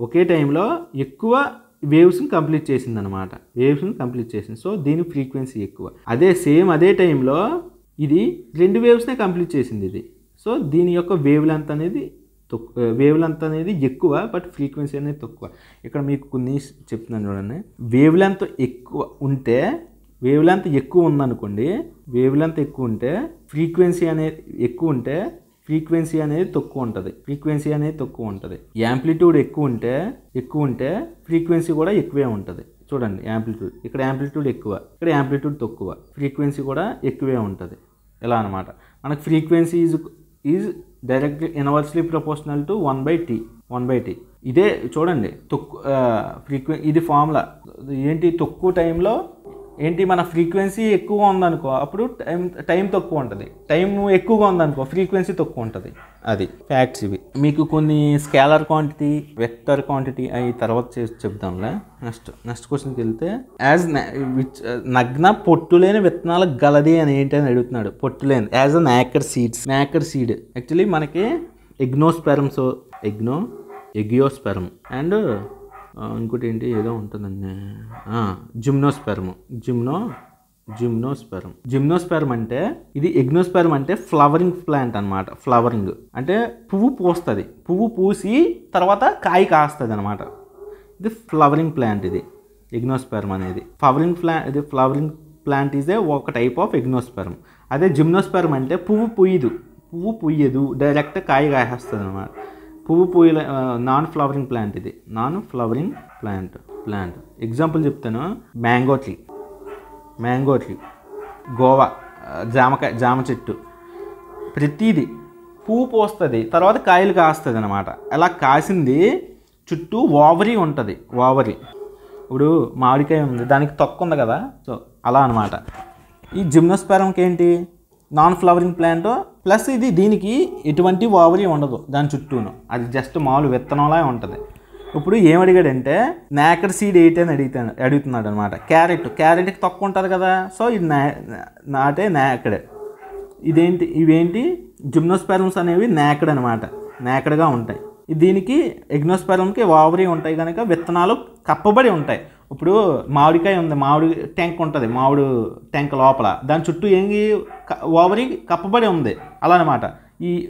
ఒకే టైంలో ఎక్కువ వేవ్స్ని కంప్లీట్ చేసింది అనమాట. సో దీని ఫ్రీక్వెన్సీ ఎక్కువ. అదే టైంలో ఇది 2 వేవ్స్నే కంప్లీట్ చేసింది ఇది. సో దీని యొక్క వేవ్ లెంత్ అనేది ఎక్కువ, బట్ ఫ్రీక్వెన్సీ అనేది తక్కువ. ఇక్కడ మీకు కొన్ని చెప్తున్నాను చూడండి. వేవ్ లెంత్ ఎక్కువ ఉందనుకోండి, ఫ్రీక్వెన్సీ అనేది తక్కువ ఉంటుంది. యాంప్లిట్యూడ్ ఎక్కువ ఉంటే ఫ్రీక్వెన్సీ కూడా ఎక్కువే ఉంటుంది. చూడండి, ఇక్కడ యాంప్లిట్యూడ్ ఎక్కువ, ఇక్కడ యాంప్లిట్యూడ్ తక్కువ, ఫ్రీక్వెన్సీ కూడా ఎక్కువే ఉంటుంది. ఎలా అనమాట. మనకు frequency is directly inversely proportional to 1/t. ఇదే చూడండి, ఇది ఫార్ములా. ఏంటి, తక్కువ టైంలో ఏంటి, మన ఫ్రీక్వెన్సీ ఎక్కువ ఉందనుకో అప్పుడు టైం తక్కువ ఉంటుంది, టైం ఎక్కువగా ఉందనుకో ఫ్రీక్వెన్సీ తక్కువ ఉంటుంది. అది ఫ్యాక్ట్స్ ఇవి. మీకు కొన్ని స్కేలర్ క్వాంటిటీ, వెక్టర్ క్వాంటిటీ అవి తర్వాత చెప్తాంలే. నెక్స్ట్ క్వశ్చన్కి వెళ్తే, నగ్న పొట్టులేని విత్తనాలు గలది అని ఏంటని అడుగుతున్నాడు. పొట్టులేని యాజ్ అ నాకర్ సీడ్. యాక్చువల్లీ మనకి ఎగియోస్పెర్మ్ అండ్ ఇంకోటి ఏంటి ఏదో ఉంటుందండి, జిమ్నోస్పెర్మ్ అంటే ఇది. ఎగ్నోస్పెర్మ్ అంటే ఫ్లవరింగ్ ప్లాంట్ అనమాట. ఫ్లవరింగ్ అంటే పువ్వు పూస్తుంది, పువ్వు పూసి తర్వాత కాయ కాస్తుంది అనమాట. ఇది ఫ్లవరింగ్ ప్లాంట్. ఇది ఎగ్నోస్పెర్మ్ అనేది ఫ్లవరింగ్ ప్లాంట్ ఈజ్ ఒక టైప్ ఆఫ్ ఎగ్నోస్పెర్మ్. అదే జిమ్నోస్పెర్మ్ అంటే పువ్వు పుయ్యదు డైరెక్ట్ కాయ కాసేస్తుంది అనమాట. పువ్వు పూయల నాన్ ఫ్లవరింగ్ ప్లాంట్. ఇది నాన్ ఫ్లవరింగ్ ప్లాంట్. ఎగ్జాంపుల్ చెప్తాను. మ్యాంగో ట్రీ, గోవా, జామ చెట్టు, ప్రతిదీ పువ్వు పోస్తుంది, తర్వాత కాయలు కాస్తుంది అనమాట. అలా కాసింది చుట్టూ ఓవరీ ఉంటుంది. ఇప్పుడు మామిడికాయ ఉంది, దానికి తొక్క ఉంది కదా, సో అలా అనమాట. ఈ జిమ్నోస్పెర్మ్కి ఏంటి, నాన్ ఫ్లవరింగ్ ప్లాంట్ ప్లస్ ఇది దీనికి ఎటువంటి ఓవరీ ఉండదు దాని చుట్టూను, అది జస్ట్ మామూలు విత్తనంలా ఉంటుంది. ఇప్పుడు ఏమడిగాడంటే నేకడ్ సీడ్ ఏంటి అని అడుగుతున్నాడు అనమాట. క్యారెట్కి తొక్క ఉంటుంది కదా, సో ఇది నాటే నేకడ్. ఇవేంటి జిమ్నోస్పెర్మ్స్ అనేవి నేకడ్ అనమాట, నేకడ్గా ఉంటాయి. దీనికి ఎగ్నోస్పెర్మ్కి ఓవరీ ఉంటాయి కనుక విత్తనాలు కప్పబడి ఉంటాయి. ఇప్పుడు మామిడికాయ ఉంది, మామిడి ట్యాంక్ ఉంటుంది, మామిడి ట్యాంక్ లోపల దాని చుట్టూ ఏంటి ఓవరీ కప్పబడి ఉంది అలా అనమాట.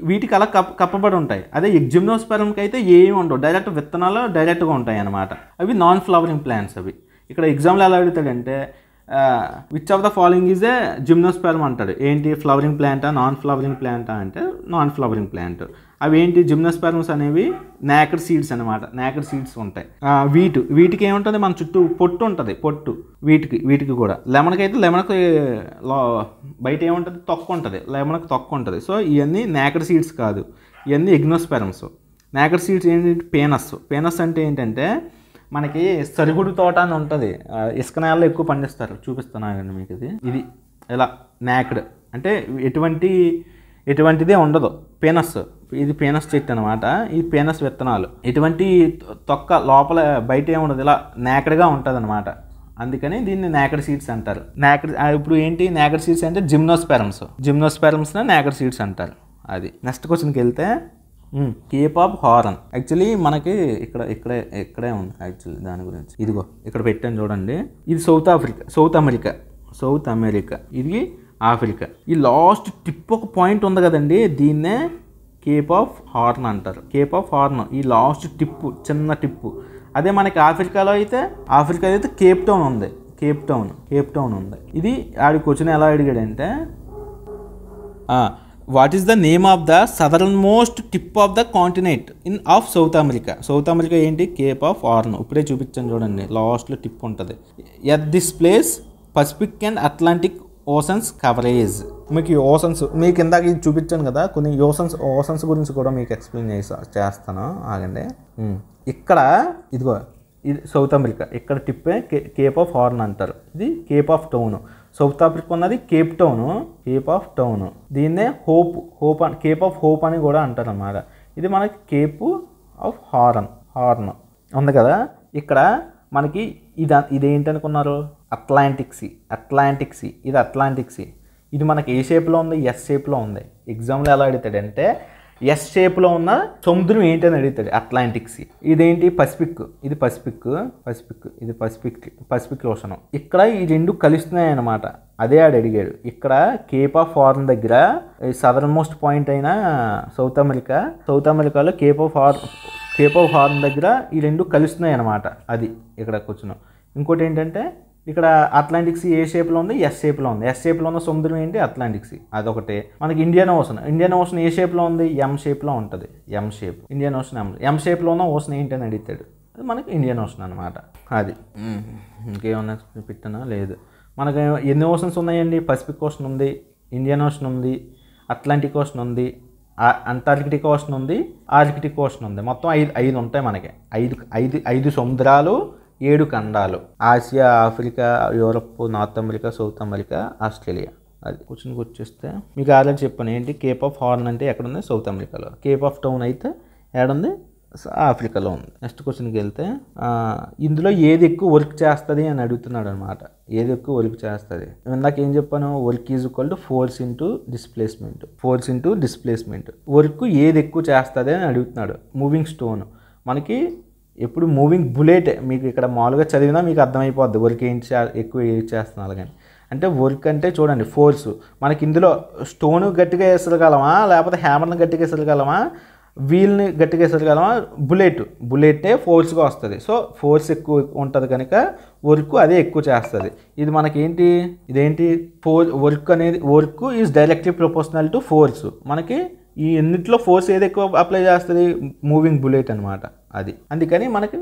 వీటికి అలా కప్పబడి ఉంటాయి. అదే జిమ్నోస్పెర్మ్కి అయితే ఏమి ఉండవు, డైరెక్ట్ విత్తనాలు డైరెక్ట్గా ఉంటాయి అన్నమాట. అవి నాన్ ఫ్లవరింగ్ ప్లాంట్స్. అవి ఇక్కడ ఎగ్జామ్లో ఎలా అడుగుతాడంటే which of the following is a gymnosperm అంటాడు. ఏంటి, ఫ్లవరింగ్ ప్లాంటా నాన్ ఫ్లవరింగ్ ప్లాంటా అంటే నాన్ ఫ్లవరింగ్ ప్లాంట్. అవి ఏంటి, జిమ్నోస్పెర్మ్స్ అనేవి నేకడ్ సీడ్స్ అనమాట, నేకడ్ సీడ్స్ ఉంటాయి. వీటికి ఏముంటుంది, మన చుట్టూ పొట్టు ఉంటుంది, వీటికి కూడా. లెమన్కి బయట ఏముంటుంది, తొక్క ఉంటుంది, లెమన్కి తొక్క ఉంటుంది. సో ఇవన్నీ నేకడ్ సీడ్స్ కాదు, ఇవన్నీ ఎగ్నోస్పెర్మ్స్. నేకడ్ సీడ్స్ ఏంటి, పేనస్ అంటే ఏంటంటే మనకి సరుగుడు తోట అని ఉంటుంది, ఇసుక నేలలో ఎక్కువ పండిస్తారు. చూపిస్తున్నాను మీకు. ఇది ఇలా నేకడ్ అంటే ఎటువంటిదే ఉండదు. ఇది పేనస్ చెట్టు అనమాట. ఈ పేనస్ విత్తనాలు ఎటువంటి తొక్క లోపల బయట ఏముండదు, ఇలా నేకడ్గా ఉంటుంది అనమాట. అందుకని దీన్ని నేకడ్ సీడ్స్ అంటారు. ఇప్పుడు ఏంటి నేకడ్ సీడ్స్ అంటే జిమ్నోస్పెర్మ్స్ని నేకడ్ సీడ్స్ అంటారు. అది. నెక్స్ట్ క్వశ్చన్కి వెళ్తే కేప్ ఆఫ్ హార్న్. యాక్చువల్లీ మనకి ఇక్కడే ఉంది యాక్చువల్లీ దాని గురించి. ఇదిగో ఇక్కడ పెట్టాను చూడండి. ఇది సౌత్ అమెరికా, ఇది ఆఫ్రికా. ఈ లాస్ట్ టిప్ ఒక పాయింట్ ఉంది కదండి, దీన్నే కేప్ ఆఫ్ హార్న్ అంటారు. కేప్ ఆఫ్ హార్న్ ఈ లాస్ట్ టిప్పు, చిన్న టిప్పు. అదే మనకి ఆఫ్రికా అయితే కేప్ టౌన్ ఉంది. ఇది ఆడి క్వశ్చన్ ఎలా అడిగాడంటే what is the name of the southernmost tip of the continent of South America ఏంటి, కేప్ ఆఫ్ హార్న్. ఇప్పుడే చూపించాను చూడండి, లాస్ట్లో టిప్ ఉంటుంది. At this place Pacific and Atlantic oceans coverage. మీకు ఓషన్స్ మీకు ఇందాక ఇది చూపించాను కదా, కొన్ని ఓషన్స్ గురించి కూడా మీకు ఎక్స్ప్లెయిన్ చేస్తాను, ఆగండి. ఇక్కడ ఇదిగో ఇది సౌత్ అమెరికా, ఇక్కడ టిప్పే కేప్ ఆఫ్ హార్న్ అంటారు. ఇది Cape of town. South Africa ఉన్నది కేప్ ఆఫ్ టౌన్. దీన్నే కేప్ ఆఫ్ హోప్ అని కూడా అంటారు అన్నమాట. ఇది మనకి కేప్ ఆఫ్ హార్న్ ఉంది కదా. ఇక్కడ మనకి ఇదేంటనుకున్నారు, అట్లాంటిక్ సీ. ఇది అట్లాంటిక్ సీ. ఇది మనకి ఏ షేప్లో ఉంది, ఎస్ షేప్లో ఉంది. ఎగ్జామ్లో ఎలా అడుగుతాడంటే ఎస్ షేప్లో ఉన్న సముద్రం ఏంటని అడుగుతాడు, అట్లాంటిక్ సీ. ఇదేంటి, పసిఫిక్. ఇది పసిఫిక్ ఓషన్. ఇక్కడ ఈ రెండు కలుస్తున్నాయి అన్నమాట. అదే ఆడు అడిగాడు. ఇక్కడ కేప్ ఆఫ్ హార్న్ దగ్గర సదరన్ మోస్ట్ పాయింట్ అయిన సౌత్ అమెరికాలో కేప్ ఆఫ్ హార్న్ దగ్గర ఈ రెండు కలుస్తున్నాయి అన్నమాట. అది ఇక్కడ కూర్చున్నాం. ఇంకోటి ఏంటంటే ఇక్కడ అట్లాంటిక్ సీ ఏ షేప్లో ఉంది, ఎస్ షేప్లో ఉంది. ఎస్ షేప్లో ఉన్న సముద్రం ఏంటి, అట్లాంటిక్ సీ. అదొకటి. మనకి ఇండియన్ ఓషన్ ఏ షేప్లో ఉంది, ఎం షేప్లో ఉంటుంది. ఇండియన్ ఓషన్ ఎం షేప్లో ఉన్న ఓషన్ ఏంటి అని అడుగుతాడు. అది మనకి ఇండియన్ ఓషన్ అనమాట. అది. ఇంకేమన్నా పెట్టానా, లేదు. మనకు ఎన్ని ఓషన్స్ ఉన్నాయండి, పసిఫిక్ ఓషన్ ఉంది, ఇండియన్ ఓషన్ ఉంది, అట్లాంటిక్ ఓషన్ ఉంది, అంటార్కిటిక్ ఓషన్ ఉంది, ఆర్కిటిక్ ఓషన్ ఉంది. మొత్తం ఐదు ఉంటాయి మనకి. ఐదు సముద్రాలు, 7 ఖండాలు. Asia, Africa, Europe, North America, South America, Australia. అది క్వశ్చన్కి వచ్చేస్తే మీకు ఆల్రెడీ చెప్పాను ఏంటి, కేప్ ఆఫ్ హార్న్ అంటే ఎక్కడుంది, సౌత్ అమెరికాలో. కేప్ ఆఫ్ టౌన్ అయితే ఏడుంది, ఆఫ్రికాలో ఉంది. నెక్స్ట్ క్వశ్చన్కి వెళ్తే ఇందులో ఏది ఎక్కువ వర్క్ చేస్తుంది అని అడుగుతున్నాడు అనమాట. ఏది ఎక్కువ వర్క్ చేస్తుంది, ఇందాక ఏం చెప్పాను, work is equal to force into displacement. Work ఏది ఎక్కువ చేస్తుంది అని అడుగుతున్నాడు. Moving stone. మనకి ఎప్పుడు మూవింగ్ బుల్లెట్ మీకు ఇక్కడ మామూలుగా చదివినా మీకు అర్థమైపోద్ది వర్క్ ఎక్కువ ఏం చేస్తున్నారు కానీ. అంటే వర్క్ అంటే చూడండి, ఫోర్సు. మనకి ఇందులో స్టోన్ గట్టిగా వేసగలమా, లేకపోతే హ్యామర్ని గట్టిగా వేసగలమా, వీల్ని గట్టిగా వేసగలమా, బుల్లెట్టే ఫోర్స్గా వస్తుంది. సో ఫోర్స్ ఎక్కువ ఉంటుంది కనుక వర్క్ అదే ఎక్కువ చేస్తుంది. ఇది మనకేంటి, ఇదేంటి work is directly proportional to force. మనకి ఈ ఎన్నిట్లో ఫోర్స్ ఏది ఎక్కువ అప్లై చేస్తుంది, మూవింగ్ బుల్లెట్ అనమాట. అది అందుకని మనకి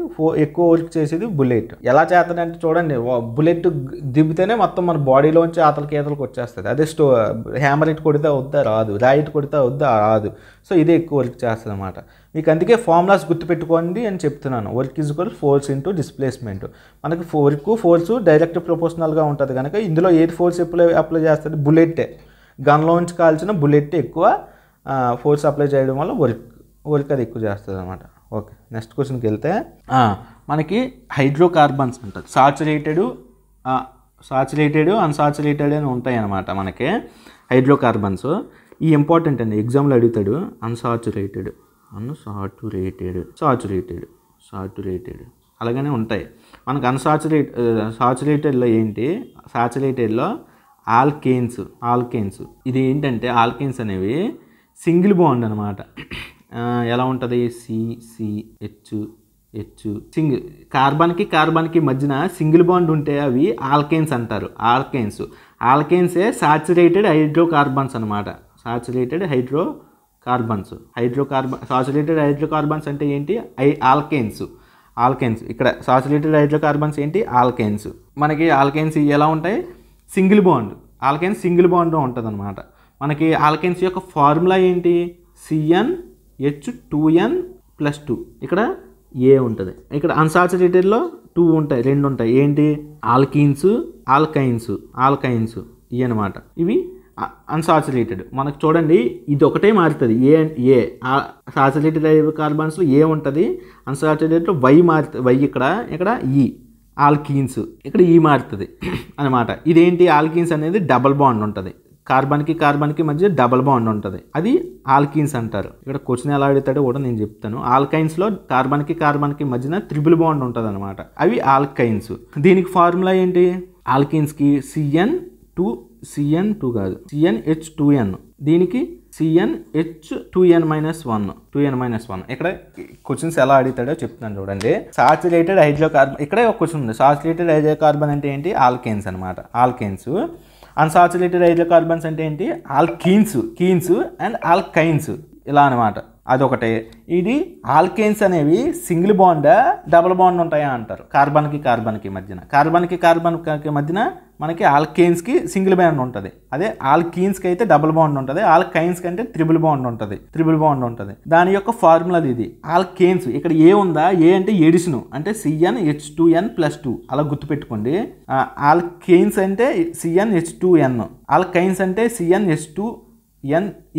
ఎక్కువ వర్క్ చేసేది బుల్లెట్. ఎలా చేస్తుందంటే చూడండి, బుల్లెట్ దిబ్బితేనే మొత్తం మన బాడీలోంచి ఆతలకి వచ్చేస్తుంది. అదే హ్యామర్ ఇట్ కొడితే వద్దా రాదు, రాయిట్ కొడితే వద్దా రాదు. సో ఇదే ఎక్కువ వర్క్ చేస్తుంది అనమాట. మీకు అందుకే ఫార్ములాస్ గుర్తుపెట్టుకోండి అని చెప్తున్నాను. Work is equal force into displacement. మనకి ఫోర్స్ డైరెక్ట్ ప్రపోర్షనల్గా ఉంటుంది కనుక ఇందులో ఏది ఫోర్స్ అప్లై చేస్తుంది, బుల్లెట్టే. గన్లోంచి కాల్చిన బుల్లెట్ ఎక్కువ ఫోర్స్ అప్లై చేయడం వల్ల వర్క్ అది ఎక్కువ చేస్తుంది అనమాట. ఓకే, నెక్స్ట్ క్వశ్చన్కి వెళ్తే మనకి హైడ్రోకార్బన్స్ ఉంటుంది. సాచురేటెడ్ అన్సాచురేటెడ్ అని ఉంటాయి అన్నమాట మనకి హైడ్రోకార్బన్స్. ఈ ఇంపార్టెంట్ అండి, ఎగ్జామ్లో అడుగుతాడు. అన్సాచురేటెడ్ సాచురేటెడ్ అలాగనే ఉంటాయి మనకు. సాచురేటెడ్లో ఏంటి, సాచురేటెడ్లో ఆల్కేన్స్. ఇది ఏంటంటే ఆల్కేన్స్ అనేవి సింగిల్ బాండ్ అనమాట. ఎలా ఉంటుంది, హెచ్ కార్బన్కి మధ్యన సింగిల్ బాండ్ ఉంటే అవి ఆల్కేన్స్ అంటారు. ఆల్కేన్సే సాచురేటెడ్ హైడ్రోకార్బన్స్ అనమాట. సాచురేటెడ్ హైడ్రోకార్బన్స్ అంటే ఏంటి, ఆల్కేన్స్. ఇక్కడ సాచురేటెడ్ హైడ్రోకార్బన్స్ ఏంటి, ఆల్కేన్స్. మనకి ఆల్కేన్స్ ఎలా ఉంటాయి, single bond. Alkanes single bond ఉంటుంది అనమాట. మనకి ఆల్కేన్స్ యొక్క ఫార్ములా ఏంటి, CnH2n+2. ఇక్కడ ఏ ఉంటుంది. ఇక్కడ అన్సాచురేటెడ్లో 2 ఉంటాయి, 2 ఉంటాయి. ఏంటి, ఆల్కైన్స్ ఇవి అనమాట. ఇవి అన్సాచురేటెడ్. మనకు చూడండి ఇది ఒకటే మారుతుంది, ఏ సాచురేటెడ్ కార్బన్స్లో ఏ ఉంటుంది, అన్సాచురేటెడ్లో వై ఇక్కడ ఈ ఆల్కీన్స్, ఇక్కడ ఈ మారుతుంది అనమాట. ఇదేంటి, ఆల్కీన్స్ అనేది డబల్ బాండ్ ఉంటుంది. కార్బన్కి మధ్య డబల్ బాండ్ ఉంటుంది, అది ఆల్కీన్స్ అంటారు. ఇక్కడ క్వశ్చన్ ఎలా అడుగుతాడో కూడా నేను చెప్తాను. ఆల్కైన్స్లో కార్బన్కి మధ్యన త్రిబుల్ బాండ్ ఉంటుంది అనమాట, అవి ఆల్కైన్స్. దీనికి ఫార్ములా ఏంటి, ఆల్కీన్స్కి CnH2 కాదు, CnH2n. దీనికి CnH2n-1. ఇక్కడ క్వశ్చన్స్ ఎలా అడుగుతాడో చెప్తాను చూడండి. సాచురేటెడ్ హైడ్రోకార్బన్, ఇక్కడే ఒక క్వశ్చన్ ఉంది. సాచురేటెడ్ హైడ్రోకార్బన్ అంటే ఏంటి, ఆల్కేన్స్ అనమాట. ఆల్కేన్స్. అన్సాచురేటెడ్ హైడ్రోకార్బన్స్ అంటే ఏంటి, కీన్స్ అండ్ ఆల్కైన్స్ ఇలా అనమాట. అదొకటే. ఇది ఆల్కేన్స్ అనేవి సింగిల్ బాండ్ డబుల్ బాండ్ ఉంటాయా అంటారు. కార్బన్కి మధ్యన మనకి ఆల్కేన్స్కి సింగిల్ బాండ్ ఉంటుంది. అదే ఆల్కీన్స్కి అయితే డబుల్ బాండ్ ఉంటుంది. ఆల్కైన్స్కి అంటే త్రిబుల్ బాండ్ ఉంటుంది. దాని యొక్క ఫార్ములా ఇది. ఆల్కేన్స్ ఇక్కడ ఏ ఉందా, ఏ అంటే ఎడిషన్ అంటే CnH2n+2 అలా గుర్తుపెట్టుకోండి. ఆల్కేన్స్ అంటే CnH2n, ఆల్కైన్స్ అంటే CnH2n.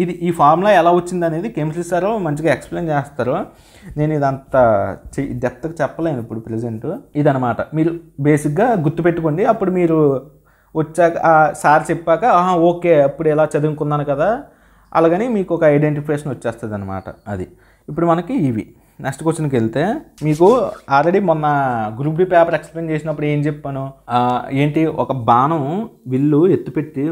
ఇది ఈ ఫార్ములా ఎలా వచ్చింది అనేది కెమిస్ట్రీ సార్ మంచిగా ఎక్స్ప్లెయిన్ చేస్తారు. నేను ఇదంతా డెప్త్గా చెప్పలేను ఇప్పుడు ప్రెజెంట్. ఇదనమాట, మీరు బేసిక్గా గుర్తుపెట్టుకోండి. అప్పుడు మీరు వచ్చాక సార్ చెప్పాక ఓకే అప్పుడు ఎలా చదువుకున్నాను కదా అలాగని మీకు ఒక ఐడెంటిఫికేషన్ వచ్చేస్తుంది అనమాట. అది ఇప్పుడు మనకి ఇవి. నెక్స్ట్ క్వశ్చన్కి వెళ్తే, మీకు ఆల్రెడీ మొన్న గ్రూప్ డి పేపర్ ఎక్స్ప్లెయిన్ చేసినప్పుడు ఏం చెప్పాను, ఏంటి, ఒక బాణం విల్లు ఎత్తుపెట్టి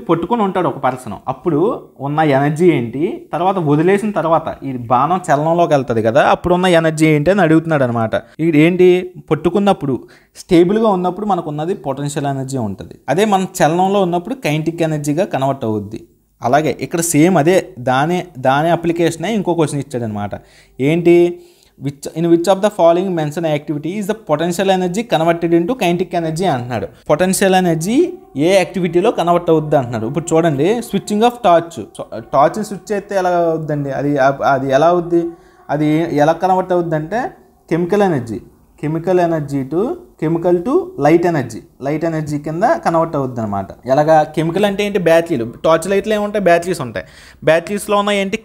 పట్టుకొని ఉంటాడు ఒక పర్సన్. అప్పుడు ఉన్న ఎనర్జీ ఏంటి, తర్వాత వదిలేసిన తర్వాత ఈ బాణం చలనంలోకి వెళ్తుంది కదా, అప్పుడు ఉన్న ఎనర్జీ ఏంటి అని అడుగుతున్నాడు అనమాట. ఇది ఏంటి, పట్టుకున్నప్పుడు స్టేబుల్గా ఉన్నప్పుడు మనకు ఉన్నది పొటెన్షియల్ ఎనర్జీ ఉంటుంది. అదే మన చలనంలో ఉన్నప్పుడు కైనెటిక్ ఎనర్జీగా కన్వర్ట్ అవుద్ది. అలాగే ఇక్కడ సేమ్ అదే దాని అప్లికేషనే ఇంకో క్వశ్చన్ ఇచ్చాడు అనమాట. ఏంటి, which of the following mentioned activity is the potential energy converted into kinetic energy అంటున్నాడు. పొటెన్షియల్ ఎనర్జీ ఏ యాక్టివిటీలో కన్వర్ట్ అవుద్ది అంటున్నాడు. ఇప్పుడు చూడండి, స్విచ్చింగ్ ఆఫ్ టార్చ్ స్విచ్ అయితే ఎలా అవుద్దండి, అది ఎలా అవుద్ది, అది ఎలా కన్వర్ట్ అవుద్ది అంటే కెమికల్ టు లైట్ ఎనర్జీ కింద కన్వర్ట్ అవుద్ది అనమాట. ఎలాగా, కెమికల్ అంటే ఏంటి, బ్యాటరీలు, టార్చ్ లైట్లో ఏముంటాయి, బ్యాటరీస్లో ఉన్నాయి ఏంటి,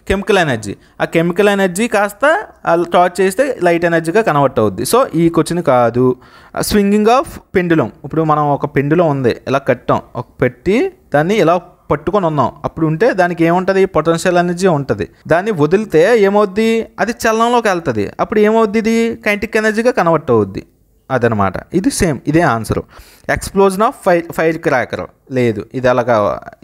కెమికల్ ఎనర్జీ. ఆ కెమికల్ ఎనర్జీ కాస్త టార్చ్ చేస్తే లైట్ ఎనర్జీగా కన్వర్ట్ అవుద్ది. సో ఈ క్వశ్చన్ కాదు. స్వింగింగ్ ఆఫ్ పెండులం, ఇప్పుడు మనం ఒక పెండులం ఉంది ఇలా కట్టాం, పెట్టి దాన్ని ఇలా పట్టుకొని ఉన్నాం, అప్పుడు ఉంటే దానికి ఏముంటుంది, పొటెన్షియల్ ఎనర్జీ ఉంటుంది. దాన్ని వదిలితే ఏమవుద్ది, అది చలనంలోకి వెళ్తుంది. అప్పుడు ఏమవుద్ది, ఇది కైనెటిక్ ఎనర్జీగా కన్వర్ట్ అవుద్ది అదనమాట. ఇది సేమ్, ఇదే answer. Explosion of fire cracker లేదు, ఇది అలాగా,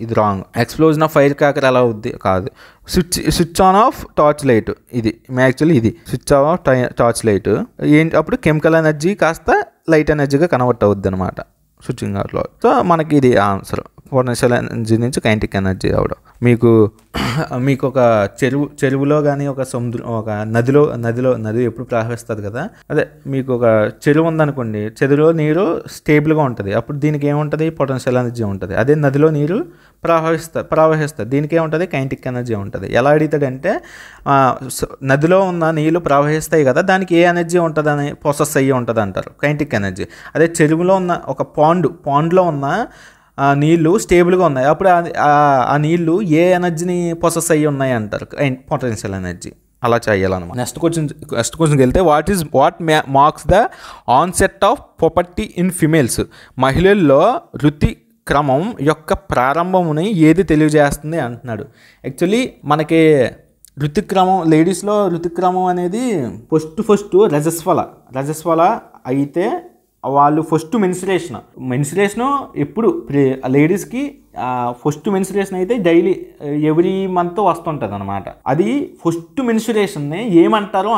ఇది wrong. Explosion of fire cracker ఎలా అవుద్ది, కాదు. Switch on off torch light, ఇది యాక్చువల్లీ ఇది switch on off torch light ఏంటి, అప్పుడు కెమికల్ ఎనర్జీ కాస్త లైట్ ఎనర్జీగా కన్వర్ట్ అవుద్ది అనమాట స్విచ్చింగ్ అవుట్లో. సో మనకి ఇది ఆన్సర్. పొటెన్షియల్ ఎనర్జీ నుంచి కైనెటిక్ ఎనర్జీ అవడం. మీకు ఒక చెరువులో కానీ ఒక సముద్రం, ఒక నది ఎప్పుడు ప్రవహిస్తుంది కదా, అదే మీకు ఒక చెరువు ఉందనుకోండి, చెరువులో నీరు స్టేబుల్గా ఉంటుంది, అప్పుడు దీనికి ఏముంటుంది, పొటెన్షియల్ ఎనర్జీ ఉంటుంది. అదే నదిలో నీరు ప్రవహిస్తుంది, దీనికి ఏముంటుంది, కైనెటిక్ ఎనర్జీ ఉంటుంది. ఎలా అడుగుతాడంటే నదిలో ఉన్న నీళ్ళు ప్రవహిస్తాయి కదా, దానికి ఏ ఎనర్జీ ఉంటుందని ప్రాసెస్ అయ్యి ఉంటుంది అంటారు, కైనెటిక్ ఎనర్జీ. అదే చెరువులో ఉన్న ఒక పాండ్లో ఉన్న నీళ్ళు స్టేబుల్గా ఉన్నాయి, అప్పుడు ఆ నీళ్ళు ఏ ఎనర్జీని ప్రాసెస్ అయ్యి ఉన్నాయి అంటారు, పొటెన్షియల్ ఎనర్జీ. అలా చేయాలన్నమాట. నెక్స్ట్ క్వశ్చన్కి వెళ్తే, what marks the onset of puberty in females? మహిళల్లో ఋతుక్రమం యొక్క ప్రారంభముని ఏది తెలియజేస్తుంది అంటున్నాడు. యాక్చువల్లీ మనకి లేడీస్లో ఋతుక్రమం అనేది ఫస్ట్ రజస్వల అయితే వాళ్ళు ఫస్ట్ మెన్సురేషన్ ఎప్పుడు లేడీస్కి ఫస్ట్ మెన్సురేషన్ అయితే డైలీ ఎవ్రీ మంత్ వస్తుంటుంది అనమాట. అది ఫస్ట్ మెన్సురేషన్ని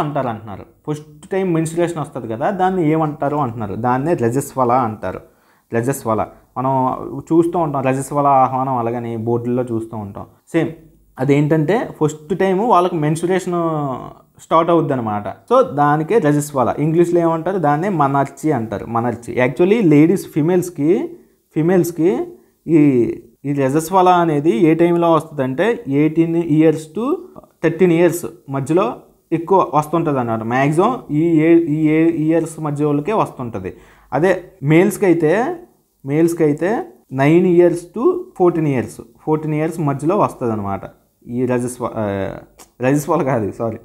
అంటున్నారు. ఫస్ట్ టైం మెన్సురేషన్ వస్తుంది కదా, దాన్ని ఏమంటారు అంటున్నారు. దాన్నే రజస్వల అంటారు. మనం చూస్తూ ఉంటాం, రజస్వల ఆహ్వానం అలాగని బోర్డుల్లో చూస్తూ ఉంటాం. సేమ్ అదేంటంటే ఫస్ట్ టైము వాళ్ళకి మెన్సురేషన్ స్టార్ట్ అవుద్ది అనమాట. సో దానికే రజస్వల. ఇంగ్లీష్లో ఏమంటారు, దాన్నే మనర్చి అంటారు. యాక్చువల్లీ లేడీస్ ఫిమేల్స్కి ఈ రజస్వల అనేది ఏ టైంలో వస్తుందంటే 18 years to 13 years మధ్యలో ఎక్కువ వస్తుంటుంది అన్నమాట. మ్యాక్సిమం ఈ ఇయర్స్ మధ్య వాళ్ళకే వస్తుంటుంది. అదే మేల్స్కి అయితే 9 years to 14 years మధ్యలో వస్తుంది అనమాట. ఈ రజస్వల కాదు, సారీ,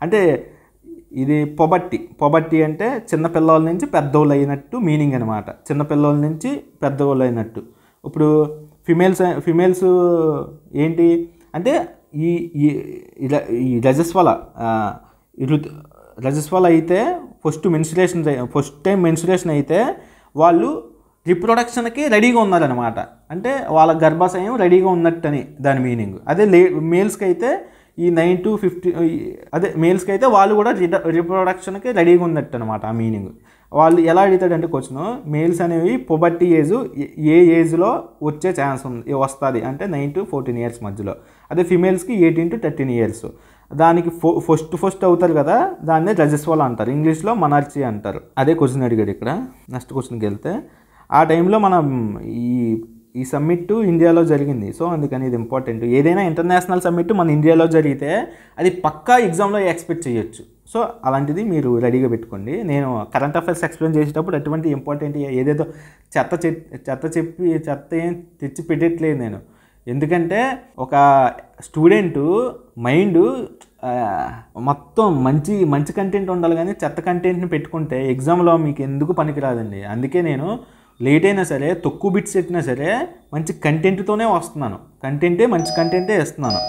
అంటే ఇది పొబర్టీ అంటే చిన్నపిల్లల నుంచి పెద్దోళ్ళు అయినట్టు మీనింగ్ అనమాట. చిన్నపిల్లల నుంచి పెద్దోళ్ళు అయినట్టు. ఇప్పుడు ఫిమేల్స్ ఏంటి అంటే ఈ రజస్వల అయితే ఫస్ట్ టైం మెన్సురేషన్ అయితే వాళ్ళు రిప్రొడక్షన్కి రెడీగా ఉన్నారనమాట. అంటే వాళ్ళ గర్భాశయం రెడీగా ఉన్నట్టని దాని మీనింగ్. అదే మేల్స్కి అయితే ఈ 9 to 15, అదే మేల్స్కి అయితే వాళ్ళు కూడా రిప్రొడక్షన్కి రెడీగా ఉన్నట్టు అనమాట ఆ మీనింగ్. వాళ్ళు ఎలా అడుగుతాడంటే క్వశ్చన్, మేల్స్ అనేవి పొబర్టీ ఏజ్ ఏ ఏజ్లో వచ్చే ఛాన్స్ వస్తుంది అంటే 9 to 14 years మధ్యలో. అదే ఫిమేల్స్కి 18 to 13 years. దానికి ఫస్ట్ అవుతారు కదా, దాన్నే రజస్వల అంటారు. ఇంగ్లీష్లో మనర్చి అంటారు. అదే క్వశ్చన్ అడిగాడు ఇక్కడ. నెక్స్ట్ క్వశ్చన్కి వెళ్తే, ఆ టైంలో మనం ఈ సమ్మిట్ ఇండియాలో జరిగింది. సో అందుకని ఇది ఇంపార్టెంట్. ఏదైనా ఇంటర్నేషనల్ సమ్మిట్ మన ఇండియాలో జరిగితే అది పక్కా ఎగ్జామ్లో ఎక్స్పెక్ట్ చేయొచ్చు. సో అలాంటిది మీరు రెడీగా పెట్టుకోండి. నేను కరెంట్ అఫైర్స్ ఎక్స్ప్లెయిన్ చేసేటప్పుడు ఎటువంటి ఇంపార్టెంట్ ఏదేదో చెత్త ఏం తెచ్చి పెట్టట్లేదు నేను. ఎందుకంటే ఒక స్టూడెంట్ మైండ్ మొత్తం మంచి కంటెంట్ ఉండాలి, కానీ చెత్త కంటెంట్ని పెట్టుకుంటే ఎగ్జామ్లో మీకు ఎందుకు పనికిరాదండి. అందుకే నేను లేట్ అయినా సరే, తక్కువ బిట్స్ పెట్టినా సరే మంచి కంటెంట్తోనే వస్తున్నాను. మంచి కంటెంటే ఇస్తున్నాను.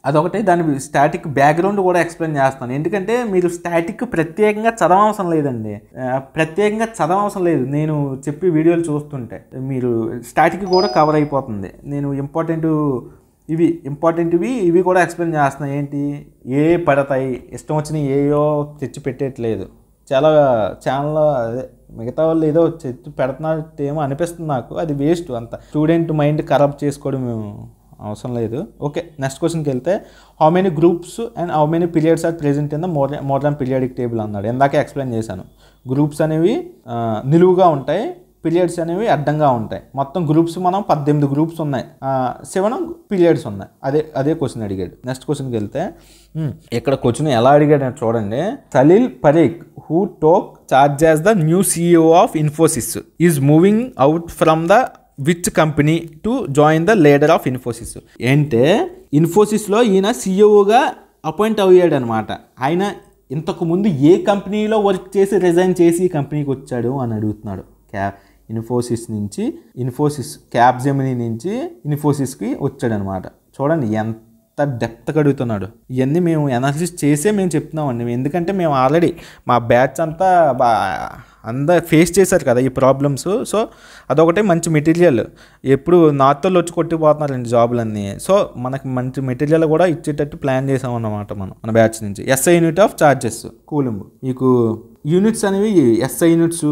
అదొకటి. దాని స్టాటిక్ బ్యాక్గ్రౌండ్ కూడా ఎక్స్ప్లెయిన్ చేస్తాను. ఎందుకంటే మీరు స్టాటిక్ ప్రత్యేకంగా చదవవసరం లేదండి. లేదు. నేను చెప్పి వీడియోలు చూస్తుంటే మీరు స్టాటిక్ కూడా కవర్ అయిపోతుంది. నేను ఇవి కూడా ఎక్స్ప్లెయిన్ చేస్తున్నాను. ఏంటి పడతాయి, ఇష్టం వచ్చినవి ఏయో తెచ్చి పెట్టేయట్లేదు. ఛానల్ మిగతా వాళ్ళు ఏదో తెచ్చి పెడుతున్నట్టేమో అనిపిస్తుంది నాకు. అది వేస్ట్. అంత స్టూడెంట్ మైండ్ ఖరాబ్ చేసుకోవడం అవసరం లేదు. ఓకే, నెక్స్ట్ క్వశ్చన్కి వెళ్తే, how many groups and how many periods are present in the modern periodic table అన్నాడు. ఇందాకే ఎక్స్ప్లెయిన్ చేశాను. గ్రూప్స్ అనేవి నిలువుగా ఉంటాయి, పీరియడ్స్ అనేవి అడ్డంగా ఉంటాయి. మొత్తం గ్రూప్స్ మనం 18 గ్రూప్స్ ఉన్నాయి, 7 పీరియడ్స్ ఉన్నాయి. అదే క్వశ్చన్ అడిగాడు. నెక్స్ట్ క్వశ్చన్కి వెళ్తే, ఇక్కడ క్వశ్చన్ ఎలా అడిగాడు చూడండి. Salil Parekh, who took charge as the new CEO of Infosys, is moving out from the which company to join the leader of Infosys. అంటే ఇన్ఫోసిస్లో ఈయన CEOగా అపాయింట్ అయ్యాడు అనమాట. ఆయన ఇంతకుముందు ఏ కంపెనీలో వర్క్ చేసి రిజైన్ చేసి ఈ కంపెనీకి వచ్చాడు అని అడుగుతున్నాడు. ఇన్ఫోసిస్ క్యాప్జెమినీ నుంచి ఇన్ఫోసిస్కి వచ్చాడనమాట. చూడండి డెప్త్గా అడుగుతున్నాడు. ఇవన్నీ మేము అనాలిసిస్ చేసే మేము చెప్తున్నామండి. ఎందుకంటే మేము ఆల్రెడీ మా బ్యాచ్ అంతా అందరు ఫేస్ చేశారు కదా ఈ ప్రాబ్లమ్స్. సో అదొకటే మంచి మెటీరియల్. ఎప్పుడు నార్త్ వాళ్ళు వచ్చి కొట్టిపోతున్నారండి జాబులన్నీ. సో మనకి మంచి మెటీరియల్ కూడా ఇచ్చేటట్టు ప్లాన్ చేసాం అన్నమాట మన బ్యాచ్ నుంచి. SI unit of charges coulomb. మీకు యూనిట్స్ అనేవి SI యూనిట్స్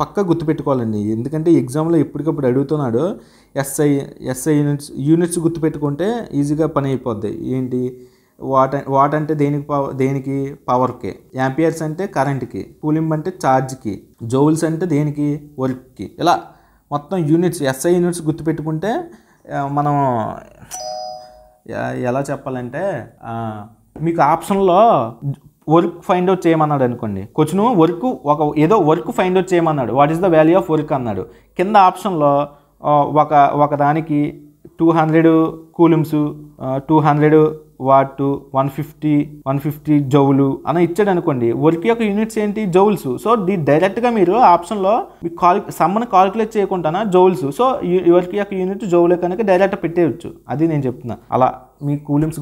పక్కా గుర్తుపెట్టుకోవాలండి. ఎందుకంటే ఎగ్జామ్లో ఎప్పటికప్పుడు అడుగుతున్నాడు. SI యూనిట్స్ గుర్తుపెట్టుకుంటే ఈజీగా పని అయిపోద్ది. ఏంటి వాట్ అంటే దేనికి పవర్కి, యాంపియర్స్ అంటే కరెంట్కి, కూలింబ్ అంటే ఛార్జ్కి, జౌల్స్ అంటే దేనికి వర్క్కి. ఇలా మొత్తం యూనిట్స్ SI యూనిట్స్ గుర్తుపెట్టుకుంటే మనం ఎలా చెప్పాలంటే మీకు ఆప్షన్లో వర్క్ ఫైండ్ అవుట్ చేయమన్నాడు అనుకోండి. క్వశ్చన్ ఏదో వర్క్ ఫైండ్ అవుట్ చేయమన్నాడు. What is the value of work అన్నాడు. కింద ఆప్షన్లో ఒక దానికి 200 కూలింబ్స్, 200 వాట్, 150 జౌలు అని ఇచ్చాడు అనుకోండి. వర్క్ యొక్క యూనిట్స్ ఏంటి? జౌల్స్. సో డైరెక్ట్గా మీరు ఆప్షన్లో సమ్మని కాలిక్యులేట్ చేయకుండా జౌల్స్. సో వర్క్ యొక్క యూనిట్ జౌలే కనుక డైరెక్ట్ పెట్టేయచ్చు. అది నేను చెప్తున్నా. అలా మీ కూలింగ్స్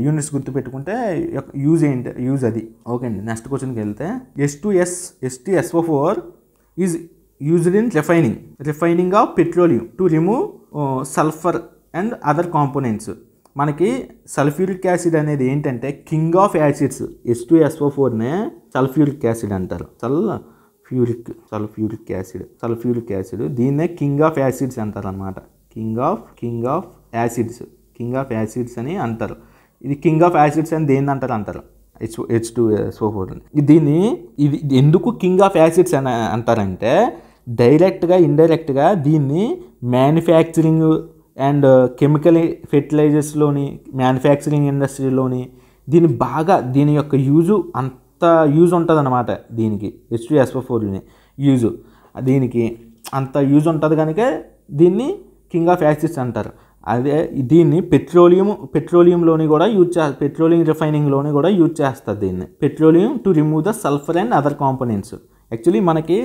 యూనిట్స్ గుర్తుపెట్టుకుంటే యూజ్ అది. ఓకే అండి. నెక్స్ట్ క్వశ్చన్కి వెళ్తే H2SO4 is used in refining of petroleum to remove sulphur and other components. మనకి సల్ఫ్యూరిక్ యాసిడ్ అనేది ఏంటంటే కింగ్ ఆఫ్ యాసిడ్స్. H2SO4నే సల్ఫ్యూరిక్ యాసిడ్ అంటారు. సల్ఫ్యూరిక్ యాసిడ్ దీన్నే కింగ్ ఆఫ్ యాసిడ్స్ అంటారు అన్నమాట. కింగ్ ఆఫ్ యాసిడ్స్ అని అంటారు. ఇది కింగ్ ఆఫ్ యాసిడ్స్ అని దేన్ని అంటారు H2SO4. ఇది ఎందుకు కింగ్ ఆఫ్ యాసిడ్స్ అని అంటారంటే డైరెక్ట్గా ఇండైరెక్ట్గా దీన్ని మ్యానుఫ్యాక్చరింగ్ అండ్ కెమికల్ ఫెర్టిలైజర్స్లోని, మ్యానుఫ్యాక్చరింగ్ ఇండస్ట్రీలోని దీని యొక్క అంత యూజ్ ఉంటుంది అన్నమాట. దీనికి H2SO4ని దీనికి అంత యూజ్ ఉంటుంది కనుక దీన్ని కింగ్ ఆఫ్ యాసిడ్స్ అంటారు. అదే దీన్ని పెట్రోలియంలోని కూడా పెట్రోలియం రిఫైనింగ్లోని కూడా యూజ్ చేస్తారు దీన్ని. Petroleum to remove the sulphur and other components. Actually మనకి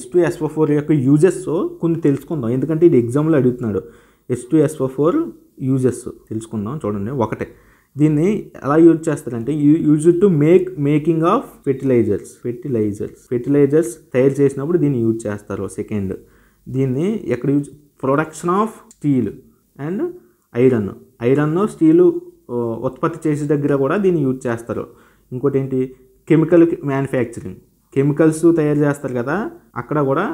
H2SO4 యొక్క యూజెస్ కొన్ని తెలుసుకుందాం. ఎందుకంటే ఇది ఎగ్జామ్లో అడుగుతున్నాడు. H2SO4 యూజెస్ తెలుసుకుందాం. చూడండి. ఒకటే దీన్ని ఎలా యూజ్ చేస్తారంటే use to making of fertilizers తయారు చేసినప్పుడు దీన్ని యూజ్ చేస్తారు. సెకండ్, దీన్ని ఎక్కడ production of steel and iron steel ఉత్పత్తి చేసే దగ్గర కూడా దీన్ని యూజ్ చేస్తారు. ఇంకోటి ఏంటి? కెమికల్ మ్యానుఫ్యాక్చరింగ్, కెమికల్స్ తయారు చేస్తారు కదా, అక్కడ కూడా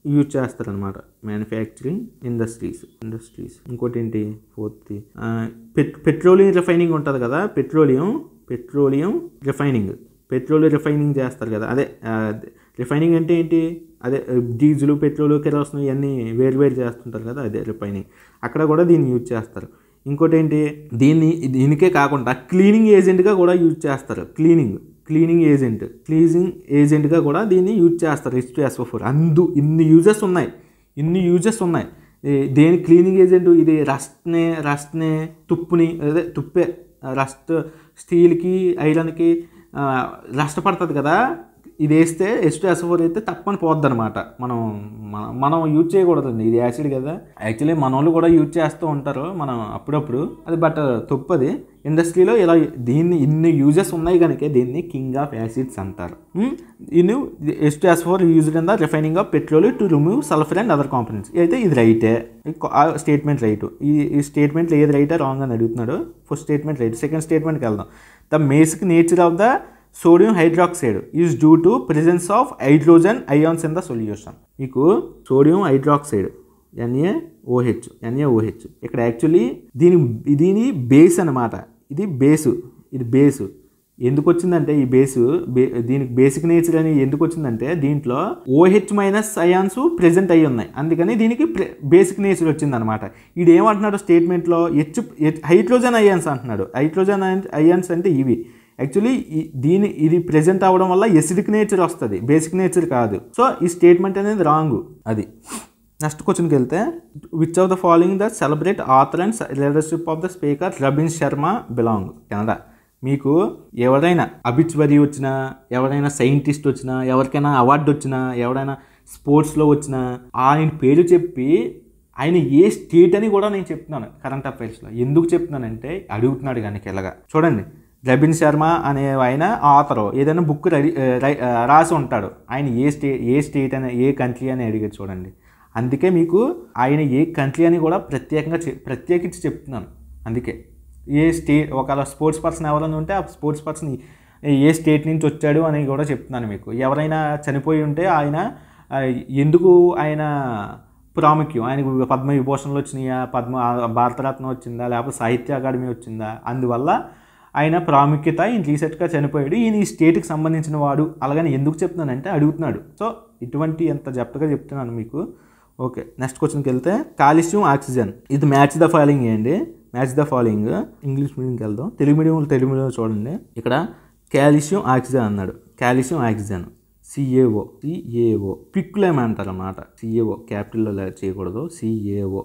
యూజ్ చేస్తారు అనమాట. Manufacturing industries. ఇంకోటి ఏంటి? ఫోర్త్ పెట్రోలియం రిఫైనింగ్ ఉంటుంది కదా. పెట్రోలియం రిఫైనింగ్ చేస్తారు కదా. అదే రిఫైనింగ్ అంటే ఏంటి? అదే డీజిల్, పెట్రోల్, కెరోసిన్ ఇవన్నీ వేరు చేస్తుంటారు కదా, అదే రిఫైనింగ్. అక్కడ కూడా దీన్ని యూజ్ చేస్తారు. ఇంకోటి ఏంటి? దీనికే కాకుండా క్లీనింగ్ ఏజెంట్గా కూడా యూజ్ చేస్తారు. క్లీనింగ్ ఏజెంట్గా కూడా దీన్ని యూజ్ చేస్తారు H2SO4. ఇన్ని యూజెస్ ఉన్నాయి. దేని క్లీనింగ్ ఏజెంట్ ఇది రస్ట్నే తుప్పే రస్ట్ స్టీల్కి, ఐరన్కి రస్ట్ పడుతుంది కదా. ఇది వేస్తే H2SO4 అయితే తప్పని పోద్ది అనమాట. మనం యూజ్ చేయకూడదండి. ఇది యాసిడ్ కదా. యాక్చువల్లీ మన వాళ్ళు కూడా యూజ్ చేస్తూ ఉంటారు మనం అప్పుడప్పుడు. అది బట్ తప్పది. ఇండస్ట్రీలో ఇలా ఇన్ని యూజెస్ ఉన్నాయి కనుక దీన్ని కింగ్ ఆఫ్ యాసిడ్స్ అంటారు. H2SO4 used in the refining of petrol to remove sulphur and other components. అయితే ఇది రైటే. Statement right. ఈ స్టేట్మెంట్లో ఏది రైటా రాంగ్ అని అడుగుతున్నాడు. First statement right. సెకండ్ స్టేట్మెంట్కి వెళ్దాం. The basic nature of the sodium hydroxide is due to presence of hydrogen ions in the solution. మీకు సోడియం హైడ్రాక్సైడ్ NaOH ఇక్కడ యాక్చువల్లీ దీని బేస్ అనమాట. ఇది బేసు ఎందుకు వచ్చిందంటే దీనికి బేసిక్ నేచర్ అని ఎందుకు వచ్చిందంటే దీంట్లో OH మైనస్ అయాన్స్ ప్రెజెంట్ అయ్యి ఉన్నాయి. అందుకని దీనికి బేసిక్ నేచర్ వచ్చిందనమాట. ఇది ఏమంటున్నాడు స్టేట్మెంట్లో? హైడ్రోజన్ అయాన్స్ అంటున్నాడు. హైడ్రోజన్ అయాన్స్ అంటే ఇవి యాక్చువల్లీ ఇది ప్రెజెంట్ అవ్వడం వల్ల ఎసిడిక్ నేచర్ వస్తుంది, బేసిక్ నేచర్ కాదు. సో ఈ స్టేట్మెంట్ అనేది రాంగ్. అది. నెక్స్ట్ క్వశ్చన్కి వెళ్తే which of the following the celebrate author and leadership of the speaker Robin Sharma belong? Canada. మీకు ఎవరైనా అబిచ్వరీ వచ్చినా, ఎవరైనా సైంటిస్ట్ వచ్చినా, ఎవరికైనా అవార్డు వచ్చినా, ఎవరైనా స్పోర్ట్స్లో వచ్చినా ఆయన పేరు చెప్పి ఆయన ఏ స్టేట్ అని కూడా నేను చెప్తున్నాను కరెంట్ అఫైర్స్లో. ఎందుకు చెప్తున్నానంటే అడుగుతున్నాడు కనుక ఇలాగా. చూడండి, రబిన్ శర్మ అనే ఆయన ఆథరు ఏదైనా బుక్ రాసి ఉంటాడు. ఆయన ఏ స్టేట్ అని ఏ కంట్రీ అని అడిగాడు చూడండి. అందుకే మీకు ఆయన ఏ కంట్రీ అని కూడా ప్రత్యేకించి చెప్తున్నాను. అందుకే ఏ స్టేట్, ఒకవేళ స్పోర్ట్స్ పర్సన్ ఎవరైనా ఉంటే ఆ స్పోర్ట్స్ పర్సన్ ఏ స్టేట్ నుంచి వచ్చాడు అని కూడా చెప్తున్నాను మీకు. ఎవరైనా చనిపోయి ఉంటే ఆయన ఎందుకు ఆయన ప్రాముఖ్యం, ఆయనకు పద్మవిభూషణలు వచ్చినాయా, భారతరత్న వచ్చిందా, లేకపోతే సాహిత్య అకాడమీ వచ్చిందా, అందువల్ల ఆయన ప్రాముఖ్యత ఈయన రీసెంట్గా చనిపోయాడు, ఈయన ఈ స్టేట్కి సంబంధించిన వాడు, అలాగని ఎందుకు చెప్తున్నానంటే అడుగుతున్నాడు. సో ఇటువంటి ఎంత జప్తగా చెప్తున్నాను మీకు. ఓకే, నెక్స్ట్ క్వశ్చన్కి వెళ్తే కాల్షియం ఆక్సిజన్, ఇది మ్యాచ్ ద ఫాలోయింగ్ ఏంటి, మ్యాచ్ ద ఫాలోయింగ్. ఇంగ్లీష్ మీడియంకి వెళ్దాం, తెలుగు మీడియంలో చూడండి. ఇక్కడ కాల్షియం ఆక్సిజన్ అన్నాడు. కాల్షియం ఆక్సిజన్ CaO క్విక్లైమ్ అంటారు అన్నమాట. CaO క్యాపిటల్లో చేయకూడదు, CaO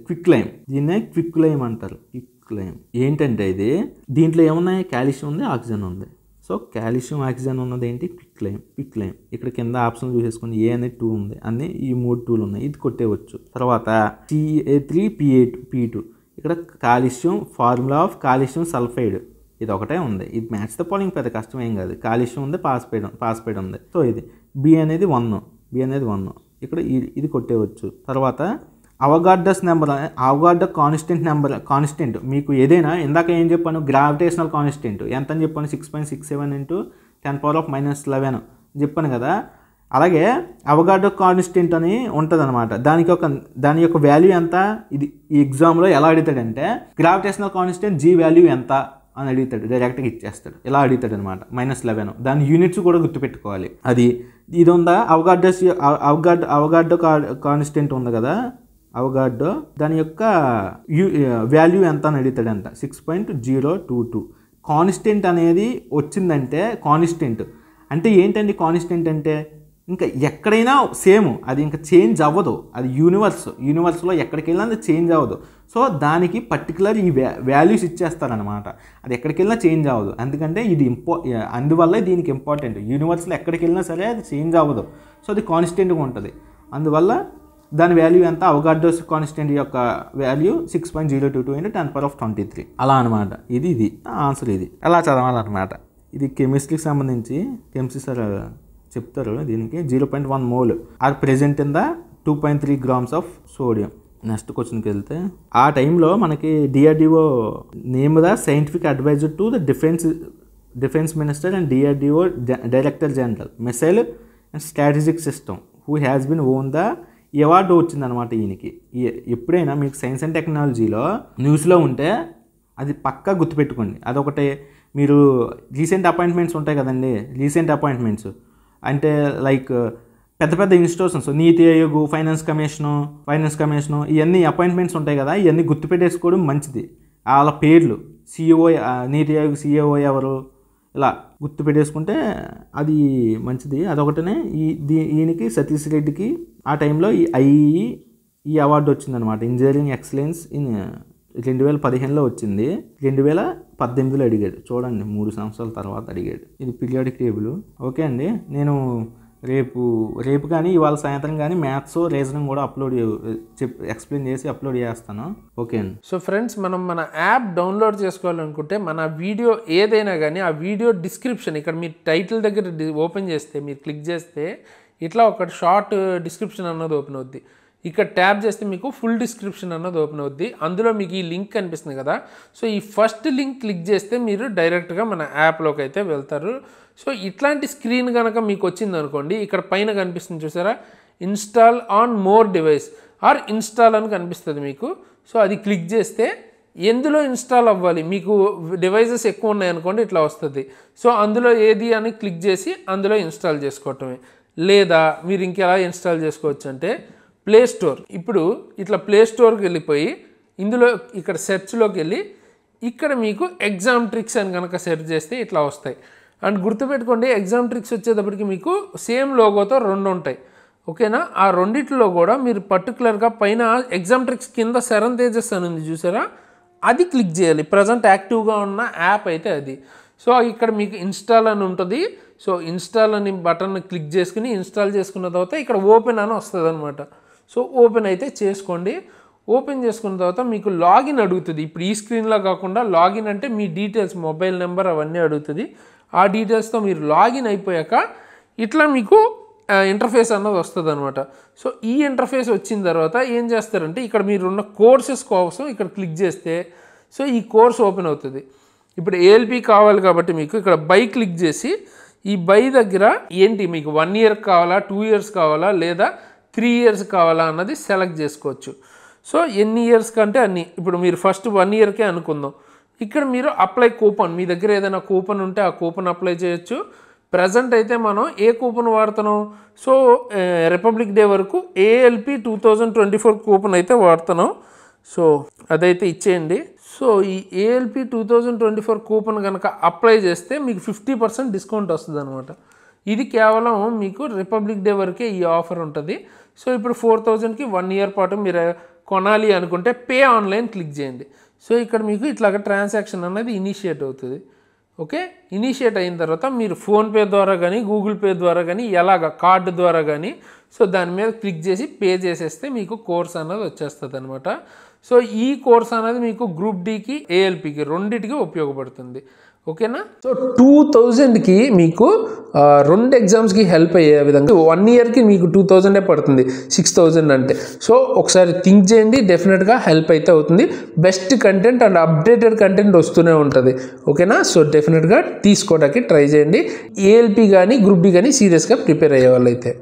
క్విక్లైమ్, దీన్నే క్విక్లైమ్ అంటారు. క్విక్లైమ్ ఏంటంటే ఇది, దీంట్లో ఏమున్నాయి, కాల్షియం ఉంది, ఆక్సిజన్ ఉంది. సో కాల్షియం ఆక్సిజన్ ఉన్నది ఏంటి, క్విక్లైమ్. ఇక్కడ కింద ఆప్షన్ చూసేసుకుని ఏ అనేది 2 ఉంది, అన్నీ ఈ 3 2లు ఉన్నాయి, ఇది కొట్టేవచ్చు. తర్వాత Ca3P2, ఇక్కడ calcium, formula of calcium sulphide, ఇది ఒకటే ఉంది. ఇది మ్యాచ్ ద ఫాలోయింగ్ పెద్ద కష్టమేం కాదు. కాల్షియం ఉంది, పాస్పైడ్ ఉంది. సో ఇది బి అనేది 1, ఇక్కడ ఇది కొట్టేవచ్చు. తర్వాత అవగాడ్రస్ నెంబర్, అవగాడ్రో కాన్స్టెంట్ మీకు ఏదైనా, ఇందాక ఏం చెప్పాను, గ్రావిటేషనల్ కాన్స్టెంట్ ఎంత అని చెప్పాను, 6.67 × 10⁻⁻11 చెప్పాను కదా. అలాగే అవగాడ్రో కాన్స్టెంట్ అని ఉంటుంది అనమాట. దాని యొక్క వాల్యూ ఎంత, ఇది ఈ ఎగ్జామ్లో ఎలా అడుగుతాడంటే గ్రావిటేషనల్ కాన్స్టెంట్ G వాల్యూ ఎంత అని అడుగుతాడు, డైరెక్ట్గా ఇచ్చేస్తాడు. ఇలా అడుగుతాడు అనమాట, -11. దాని యూనిట్స్ కూడా గుర్తుపెట్టుకోవాలి. ఇది ఉందా, అవగాడ్రో కాన్స్టెంట్ ఉంది కదా, అవగాడ్రో, దాని యొక్క వాల్యూ ఎంత అని అడుగుతాడంట, 6.022. కాన్స్టెంట్ అనేది వచ్చిందంటే, కాన్స్టెంట్ అంటే ఏంటండి, కాన్స్టెంట్ అంటే ఇంకా ఎక్కడైనా సేమ్, అది ఇంకా చేంజ్ అవ్వదు. అది యూనివర్స్లో ఎక్కడికి వెళ్ళినా అది చేంజ్ అవ్వదు. సో దానికి పర్టికులర్ ఈ వాల్యూస్ ఇచ్చేస్తారనమాట. అది ఎక్కడికి వెళ్ళినా చేంజ్ అవ్వదు. ఎందుకంటే ఇది అందువల్ల దీనికి ఇంపార్టెంట్. యూనివర్స్లో ఎక్కడికి వెళ్ళినా సరే అది చేంజ్ అవ్వదు. సో అది కాన్స్టెంట్గా ఉంటుంది. అందువల్ల దాని వాల్యూ ఎంత, అవగాడ్రో కాన్స్టెంట్ యొక్క వాల్యూ 6.022 × 10⁻23 అలా అనమాట. ఇది ఆన్సర్. ఇది ఎలా చదవాలన్నమాట. ఇది కెమిస్ట్రీకి సంబంధించి కెమిస్ట్రీ సార్ చెప్తారు. దీనికి 0.1 mole are present in the 2.3 grams of sodium. Next క్వశ్చన్కి వెళ్తే, ఆ టైంలో మనకి DRDO name the scientific adviser to the defence minister and DRDO director general missile and strategic system who has been won the award వచ్చిందనమాట ఈయనకి. ఎప్పుడైనా మీకు science and టెక్నాలజీలో న్యూస్లో ఉంటే అది పక్కా గుర్తుపెట్టుకోండి. అదొకటి. మీరు రీసెంట్ అపాయింట్మెంట్స్ ఉంటాయి కదండి, రీసెంట్ అపాయింట్మెంట్స్ అంటే లైక్ పెద్ద పెద్ద ఇన్స్టిట్యూషన్స్, నీతి ఆయోగ్, ఫైనాన్స్ కమిషను, ఇవన్నీ అపాయింట్మెంట్స్ ఉంటాయి కదా, ఇవన్నీ గుర్తుపెట్టేసుకోవడం మంచిది. వాళ్ళ పేర్లు, CEO, నీతి ఆయోగ్ CEO ఎవరు, ఇలా గుర్తుపెట్టేసుకుంటే అది మంచిది. అదొకటనే. ఈయనకి సతీష్ రెడ్డికి ఆ టైంలో ఈ అవార్డు వచ్చిందనమాట. ఇంజనీరింగ్ ఎక్సలెన్స్ ఇన్ 2015లో వచ్చింది. 2018లో అడిగాడు. చూడండి, 3 సంవత్సరాల తర్వాత అడిగాడు. ఇది పీరియాడిక్ టేబుల్. ఓకే అండి, నేను రేపు కానీ ఇవాళ సాయంత్రం కానీ మ్యాథ్స్ రీజనింగ్ కూడా ఎక్స్ప్లెయిన్ చేసి అప్లోడ్ చేస్తాను. ఓకే అండి. సో ఫ్రెండ్స్, మన యాప్ డౌన్లోడ్ చేసుకోవాలనుకుంటే మన వీడియో ఏదైనా కానీ ఆ వీడియో డిస్క్రిప్షన్, ఇక్కడ మీరు టైటిల్ దగ్గర ఓపెన్ చేస్తే, మీరు క్లిక్ చేస్తే ఇట్లా ఒక షార్ట్ డిస్క్రిప్షన్ అన్నది ఓపెన్ అవుద్ది. ఇక్కడ ట్యాప్ చేస్తే మీకు ఫుల్ డిస్క్రిప్షన్ అన్నది ఓపెన్ అవుద్ది. అందులో మీకు ఈ లింక్ కనిపిస్తుంది కదా, సో ఈ ఫస్ట్ లింక్ క్లిక్ చేస్తే మీరు డైరెక్ట్గా మన యాప్లోకి అయితే వెళ్తారు. సో ఇట్లాంటి స్క్రీన్ కనుక మీకు వచ్చింది అనుకోండి, ఇక్కడ పైన కనిపిస్తుంది చూసారా, install on more device are install అని కనిపిస్తుంది మీకు. సో అది క్లిక్ చేస్తే ఎందులో ఇన్స్టాల్ అవ్వాలి, మీకు డివైజెస్ ఎక్కువ ఉన్నాయనుకోండి ఇట్లా వస్తుంది. సో అందులో ఏది అని క్లిక్ చేసి అందులో ఇన్స్టాల్ చేసుకోవటమే. లేదా మీరు ఇంకెలా ఇన్స్టాల్ చేసుకోవచ్చు అంటే ప్లే స్టోర్. ఇప్పుడు ఇట్లా ప్లే స్టోర్కి వెళ్ళిపోయి ఇందులో ఇక్కడ సెర్చ్లోకి వెళ్ళి ఇక్కడ మీకు ఎగ్జామ్ ట్రిక్స్ అని కనుక సెర్చ్ చేస్తే ఇట్లా వస్తాయి. అండ్ గుర్తుపెట్టుకోండి, ఎగ్జామ్ ట్రిక్స్ వచ్చేటప్పటికి మీకు సేమ్ లోగోతో 2 ఉంటాయి. ఓకేనా, ఆ రెండిట్లో కూడా మీరు పర్టికులర్గా పైన ఎగ్జామ్ ట్రిక్స్ కింద శరణ్ తేజస్ అని ఉంది చూసారా, అది క్లిక్ చేయాలి. ప్రజెంట్ యాక్టివ్గా ఉన్న యాప్ అయితే అది. సో ఇక్కడ మీకు ఇన్స్టాల్ అని ఉంటుంది. సో ఇన్స్టాల్ అని బటన్ క్లిక్ చేసుకుని ఇన్స్టాల్ చేసుకున్న తర్వాత ఇక్కడ ఓపెన్ అని వస్తుంది అనమాట. సో ఓపెన్ అయితే చేసుకోండి. ఓపెన్ చేసుకున్న తర్వాత మీకు లాగిన్ అడుగుతుంది. ఇప్పుడు ఈ స్క్రీన్లో కాకుండా లాగిన్ అంటే మీ డీటెయిల్స్, మొబైల్ నెంబర్ అవన్నీ అడుగుతుంది. ఆ డీటెయిల్స్తో మీరు లాగిన్ అయిపోయాక ఇట్లా మీకు ఇంటర్ఫేస్ అన్నది వస్తుంది అనమాట. సో ఈ ఇంటర్ఫేస్ వచ్చిన తర్వాత ఏం చేస్తారంటే ఇక్కడ మీరున్న కోర్సెస్ కోసం ఇక్కడ క్లిక్ చేస్తే సో ఈ కోర్స్ ఓపెన్ అవుతుంది. ఇప్పుడు ఏఎల్పి కావాలి కాబట్టి మీకు ఇక్కడ బై క్లిక్ చేసి ఈ బై దగ్గర ఏంటి మీకు 1 year కావాలా, 2 years కావాలా, లేదా 3 years కావాలా అన్నది సెలెక్ట్ చేసుకోవచ్చు. సో ఎన్ని ఇయర్స్ కంటే అన్ని. ఇప్పుడు మీరు ఫస్ట్ 1 yearకే అనుకుందాం. ఇక్కడ మీరు అప్లై కూపన్, మీ దగ్గర ఏదైనా కూపన్ ఉంటే ఆ కూపన్ అప్లై చేయొచ్చు. ప్రజెంట్ అయితే మనం ఏ కూపన్ వాడుతున్నాం, సో రిపబ్లిక్ డే వరకు ఏఎల్పి 2024 కూపన్ అయితే వాడుతున్నాం. సో అదైతే ఇచ్చేయండి. సో ఈ ఏఎల్పి 2024 కూపన్ కనుక అప్లై చేస్తే మీకు 50% డిస్కౌంట్ వస్తుంది అనమాట. ఇది కేవలం మీకు రిపబ్లిక్ డే వరకే ఈ ఆఫర్ ఉంటుంది. సో ఇప్పుడు 4000కి 1 year పాటు మీరు కొనాలి అనుకుంటే పే ఆన్లైన్ క్లిక్ చేయండి. సో ఇక్కడ మీకు ఇట్లాగ ట్రాన్సాక్షన్ అనేది ఇనిషియేట్ అవుతుంది. ఓకే, ఇనిషియేట్ అయిన తర్వాత మీరు ఫోన్పే ద్వారా కానీ, గూగుల్ పే ద్వారా కానీ, ఎలాగ కార్డు ద్వారా కానీ సో దాని మీద క్లిక్ చేసి పే చేసేస్తే మీకు కోర్స్ అన్నది వచ్చేస్తుంది అనమాట. సో ఈ కోర్స్ అనేది మీకు గ్రూప్ డికి, ఏఎల్పికి రెండింటికి ఉపయోగపడుతుంది. ఓకేనా. సో 2000కి మీకు 2 ఎగ్జామ్స్కి హెల్ప్ అయ్యే విధంగా 1 yearకి మీకు 2000 పడుతుంది, 6000 అంటే. సో ఒకసారి థింక్ చేయండి, డెఫినెట్గా హెల్ప్ అయితే అవుతుంది. Best content and updated content వస్తూనే ఉంటుంది. ఓకేనా. సో డెఫినెట్గా తీసుకోవడానికి ట్రై చేయండి. ఏఎల్పి కానీ గ్రూప్ డి కానీ సీరియస్గా ప్రిపేర్ అయ్యే వాళ్ళైతే.